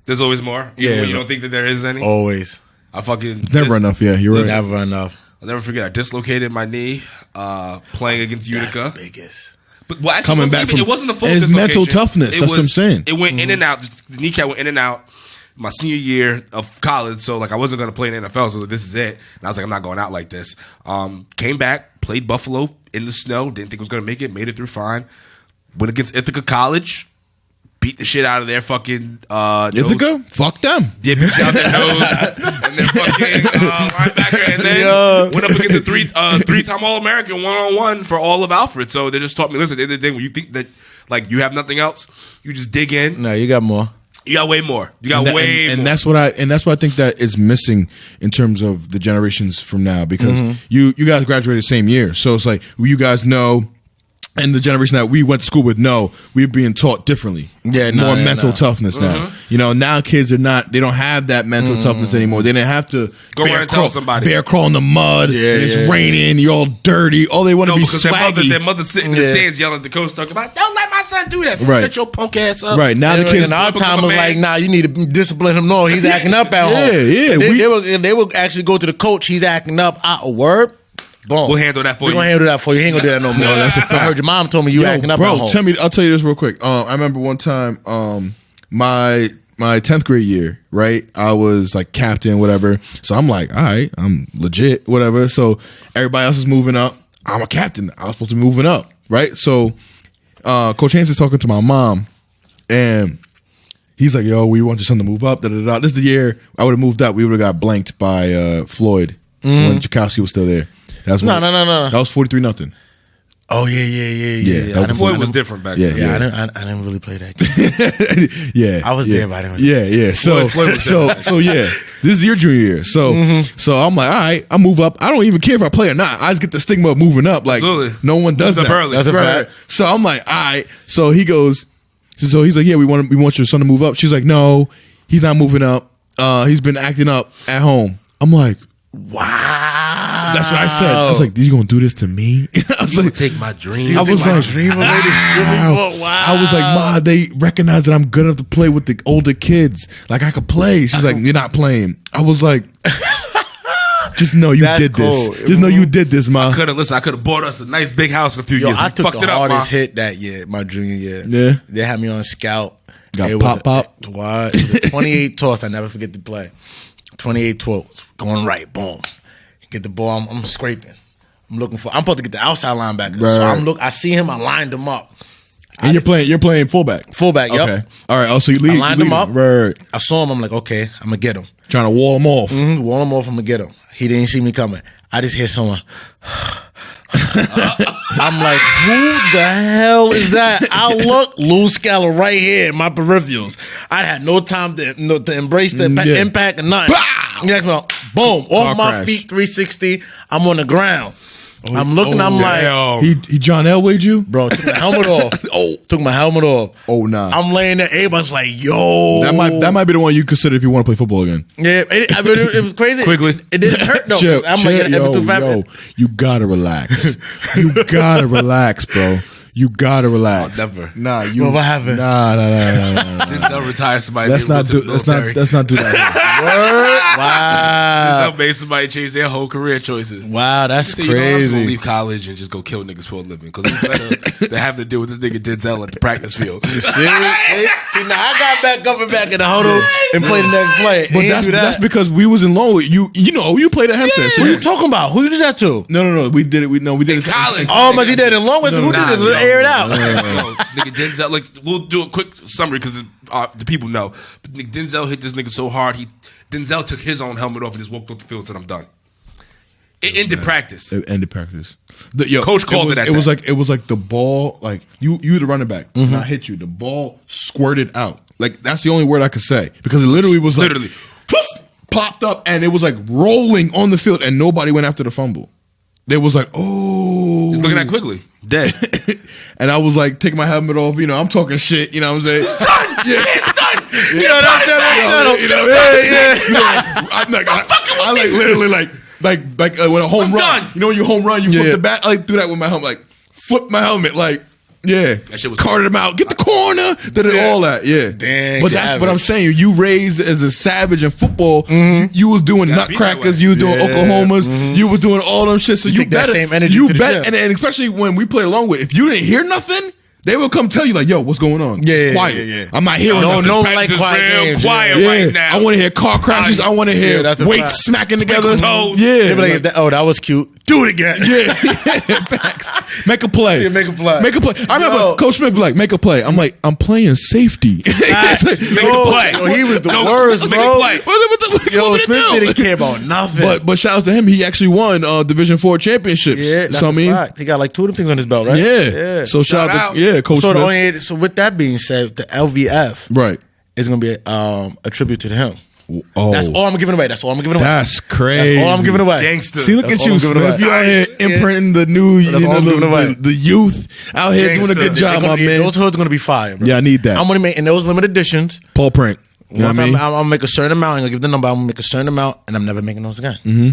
There's always more. Even when you don't think that there is any. Always. It's never enough. Yeah, you're right. Never enough. I'll never forget. I dislocated my knee playing against Utica. That's the biggest. But actually, coming back from it wasn't a full and dislocation. mental toughness. That's what I'm saying. It went in and out. The kneecap went in and out. My senior year of college, so like I wasn't going to play in the NFL. So like, this is it. And I was like, I'm not going out like this. Came back, played Buffalo in the snow. Didn't think I was going to make it. Made it through fine. Went against Ithaca College. Beat the shit out of their fucking Ithaca? Fuck them. Yeah, beat out their nose. And then fucking linebacker. And then went up against a three-time All-American one-on-one for all of Alfred. So they just taught me, listen, at the end of the day, when you think that like you have nothing else, you just dig in. No, you got more. You got way more. You got way more. And that's what I think that is missing in terms of the generations from now because you guys graduated the same year. So it's like you guys know. And the generation that we went to school with, we're being taught differently. Yeah, more mental toughness now. You know, now kids they don't have that mental toughness anymore. They didn't have to go around and tell somebody. Bear crawl in the mud. It's raining. You're all dirty. All they want to be swaggy. Their mother sitting in the stands yelling at the coach talking about, don't let my son do that. Right. Shut your punk ass up. Right. Now the kids. In our time was like, nah, you need to discipline him. No, he's acting up at home. They will actually go to the coach. He's acting up. A word. Boom. We'll handle that for you. We're gonna handle that for you. He ain't gonna do that no more. No, that's a fact. I heard your mom told me you acting up at home. I'll tell you this real quick. I remember one time, my 10th grade year, right? I was like captain, whatever. So I'm like, all right, I'm legit, whatever. So everybody else is moving up. I'm a captain. I was supposed to be moving up, right? So Coach Hanson's talking to my mom, and he's like, yo, we want your son to move up. Da, da, da. This is the year I would have moved up. We would have got blanked by Floyd when Jakowski was still there. No. That was 43-0. Oh yeah. Floyd was different back then. Yeah. I didn't really play that game. Yeah, I was there, but I didn't. Yeah. So yeah, this is your junior year. So I'm like, all right, I move up. I don't even care if I play or not. I just get the stigma of moving up. Like no one does that. That's a fact. So I'm like, all right. So he's like, yeah, we want your son to move up. She's like, no, he's not moving up. He's been acting up at home. I'm like, wow. That's what I said. I was like, you gonna do this to me? I was like, take my dream. I was like, wow. I was like, Ma, they recognize that I'm good enough to play with the older kids. Like I could play. She's like, you're not playing. I was like, Just know you did this. Just know you did this, man. I could have bought us a nice big house in a few years. I took the hardest hit that year, my junior year. Yeah. They had me on scout. Got pop. What? It was 28 toss. I never forget to play. 28 toss. Going right. Boom. Get the ball. I'm scraping. I'm supposed to get the outside linebacker. Right. So I see him. I lined him up. And you're playing fullback. Fullback. Yep. Okay. All right. Oh, so you lead. I lined him up. Right. I saw him. I'm like, okay, I'm gonna get him. Trying to wall him off. Wall him off. I'm gonna get him. He didn't see me coming. I just hear someone. I'm like, who the hell is that? I look, Lou Scala right here in my peripherals. I had no time to embrace the impact or nothing. Next one, boom, off my feet, 360. I'm on the ground. I'm looking. I'm like, he John Elway'd you, bro. Took my helmet off. Took my helmet off. Oh nah. I'm laying there. Everybody's like, yo. That might be the one you consider if you want to play football again. Yeah, it was crazy. Quickly, it didn't hurt though. You gotta relax. You gotta relax, bro. You gotta relax. Oh, never. Nah, what happened? Nah. Denzel retire somebody. Let's not do that. Word. Wow. Denzel made somebody change their whole career choices. Wow, that's crazy. I'm just gonna leave college and just go kill niggas for a living because it's better than having to deal with this nigga Denzel at the practice field. You see? See, now I got back up and back in the huddle and played the next play. But that's because we was in low. You played at Hempstead. So what are you talking about? Who did that to? No. We did it. We did in it college. Oh, but he did it in Longwood. Who did this? Let's air it out. Nigga Denzel, like we'll do a quick summary because the people know. But Denzel hit this nigga so hard. Denzel took his own helmet off and just walked off the field and said, "I'm done." It ended practice. It ended practice. Coach called it. It was like the ball, like you the running back, and I hit you. The ball squirted out. Like that's the only word I could say because it literally was like popped up and it was like rolling on the field and nobody went after the fumble. They was like, oh, just looking at quickly, dead. And I was like taking my helmet off. You know, I'm talking shit. You know what I'm saying? It's done. Yeah, it's done. You know what I'm saying? I like literally like when a home run. Done. You know when you home run, you flip the bat. I like do that with my helmet. Like flip my helmet. Like. Yeah, that shit was carted him out. Get the corner. All that. Yeah, dang. But that's what I'm saying. You raised as a savage in football. You was doing nutcrackers. You was doing Oklahomas. You was doing all them shit. So you better. That same energy and especially when we played along with. If you didn't hear nothing, they will come tell you like, "Yo, what's going on?" Quiet. Yeah. I'm not hearing nothing. No one like quiet right now. I want to hear car crashes. I want to hear weights smacking together. Yeah, they be like, that was cute. Do it again. Yeah, facts. Make a play. Make a play. I remember Coach Smith be like, "Make a play." I'm like, "I'm playing safety." Make a play. He was the worst, bro. Smith didn't care about nothing. But shout out to him. He actually won Division 4 championship. Yeah, that's a fact. He got like 2 of the things on his belt, right? Yeah. So shout out to Coach Smith. So with that being said, the LVF is going to be a tribute to him. Oh, that's all I'm giving away. That's crazy. That's all I'm giving away. Gangster. See, look at you, Smith. You out here imprinting the new, the youth out here doing a good job, my man. Those hoods are going to be fire, bro. Yeah, I need that. I'm going to make in those limited editions. Paul print. I'm going to make a certain amount. I'm going to give the number. I'm going to make a certain amount, and I'm never making those again. Mm-hmm.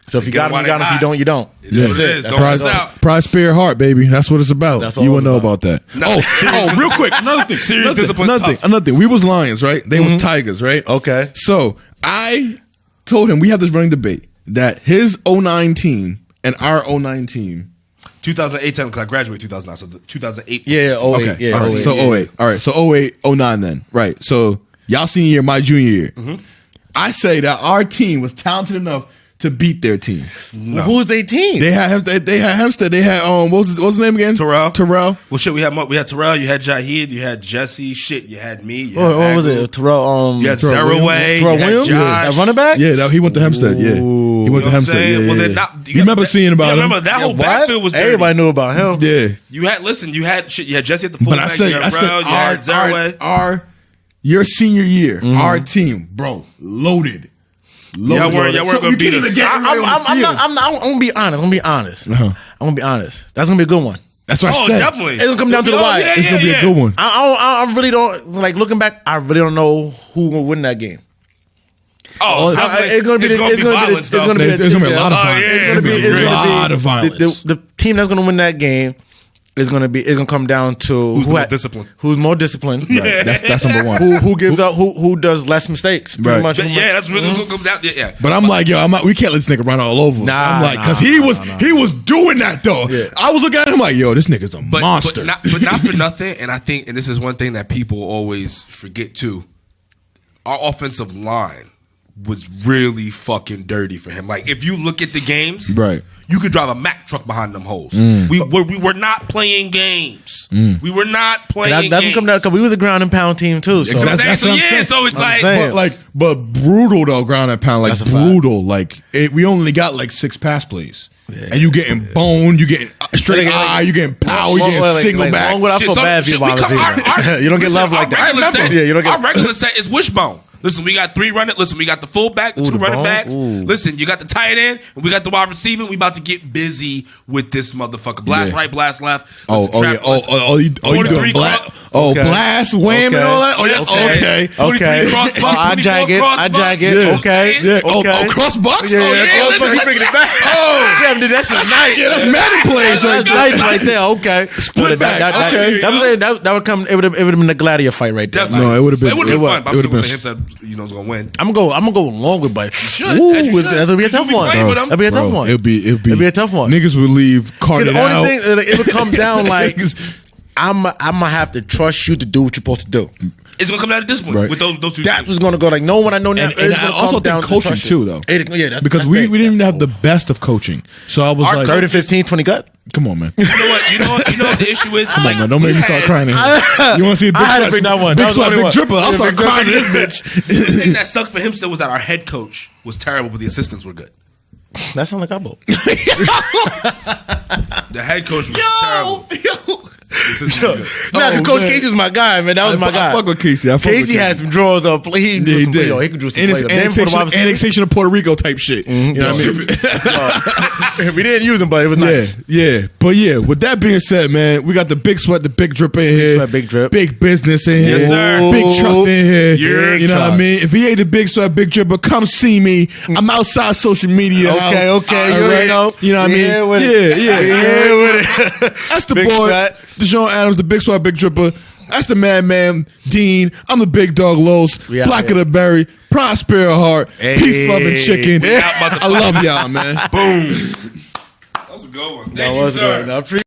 So if you got them, you got them. If you don't, you don't. That's it. Pride, spirit, heart, baby. That's what it's about. You wouldn't know about that. Real quick. Another thing. Serious discipline. Another thing. We was Lions, right? They was Tigers, right? Okay. So I told him we had this running debate that his 09 team and our 09 team. 2008 time, because I graduated 2009, so the 2008. Yeah, 08. Okay. Yeah, right. So 08. All right. So 08, 09 then. Right. So y'all senior year, my junior year. Mm-hmm. I say that our team was talented enough to beat their team. No. Who was their team? They had Hempstead. They had what was his name again? Terrell. Well, shit, we had Terrell. You had Jahid. You had Jesse. Shit, you had me. What was it? Terrell. You had Zeraway. Terrell Williams. Josh. Running back. Yeah, he went to Hempstead. Yeah, he went to Hempstead. Yeah, well, then you remember seeing about him? Remember that whole backfield was dirty. Everybody knew about him. Yeah. You had shit. You had Jesse at the fullback. But I said Zeraway. Your senior year, our team, bro, loaded. Y'all weren't gonna beat us. I'm gonna be honest. I'm gonna be honest. That's gonna be a good one. That's what I said. Definitely. It's gonna come down to the wire. It's gonna be a good one. I really don't like looking back. I really don't know who will win that game. It's gonna be violence. There's gonna be a lot of violence. The team that's gonna win that game it's gonna come down to who's more disciplined. Who's more disciplined? Right. That's number one. Who gives up? Who does less mistakes? Right. Much. Yeah, that's really gonna come down. Yeah. But I'm like, yo, we can't let this nigga run all over. I'm like, because he was doing that though. Yeah. I was looking at him like, yo, this nigga's a monster. But not for nothing. And I think, and this is one thing that people always forget too. Our offensive line was really fucking dirty for him. Like, if you look at the games, right, you could drive a Mack truck behind them holes. We were not playing games. We were not playing. That come down because we was a ground and pound team too. So that's what I'm saying. So it's but brutal though, ground and pound, like brutal. Like we only got like 6 pass plays. Yeah. And you getting boned, you getting straight eye, you getting power, you getting single back. I feel bad for you, you don't get love like that. Our regular set is wishbone. Listen, we got 3 running. Listen, we got the fullback, the 2 running backs. Listen, you got the tight end, and we got the wide receiver. We about to get busy with this motherfucker. Blast right, blast left. Listen, you doing blast? Blast, wham, and all that. Okay. I jag it. Okay. Cross bucks. Yeah, you bringing it back. Damn, dude, that's nice. Yeah, that's Madden plays. That's nice right there. Okay. Split back. That would come. It would have been a gladiator fight right there. No, it would have been. It would have been fun. It would have been. You know, it's gonna win. I'm gonna go along with, but that'll be a tough one. That'll be a tough one. It'll be a tough one. Niggas would leave carted out. The only thing it would come down like I'm gonna have to trust you to do what you're supposed to do. It's gonna come down to this one with those 2. That was gonna go like no one I know now. And I also think coaching too, though. Because we didn't even have the best of coaching. So I was like 30, 15, 20 gut. Come on, man. You know what the issue is? Come on, man. Don't make me start crying. You want to see a big dripper? I'll start crying to this bitch. The thing that sucked for him still was that our head coach was terrible, but the assistants were good. That sounds like our boat. The head coach was terrible. Coach Casey's my guy, man. That was my guy. I fuck with Casey. Casey had some drawers up. He did. He could do some annexation of Puerto Rico type shit. You know what I mean? We didn't use them, but it was nice. Yeah. But yeah, with that being said, man, we got the Big Sweat, the Big Drip in here. Big Drip. Big business in here. Yes, sir. Big Trust in here. You know what I mean? If he ain't the Big Sweat, Big Dripper, come see me. I'm outside social media. Okay. You know what I mean? Yeah. That's the boy. Deshaun Adams, the Big Swat, Big Dripper. That's the Madman Dean. I'm the Big Dog Los. Black of the Berry. Prosper Heart. Peace, love, and chicken. I love y'all, man. Boom. That was a good one. That was good.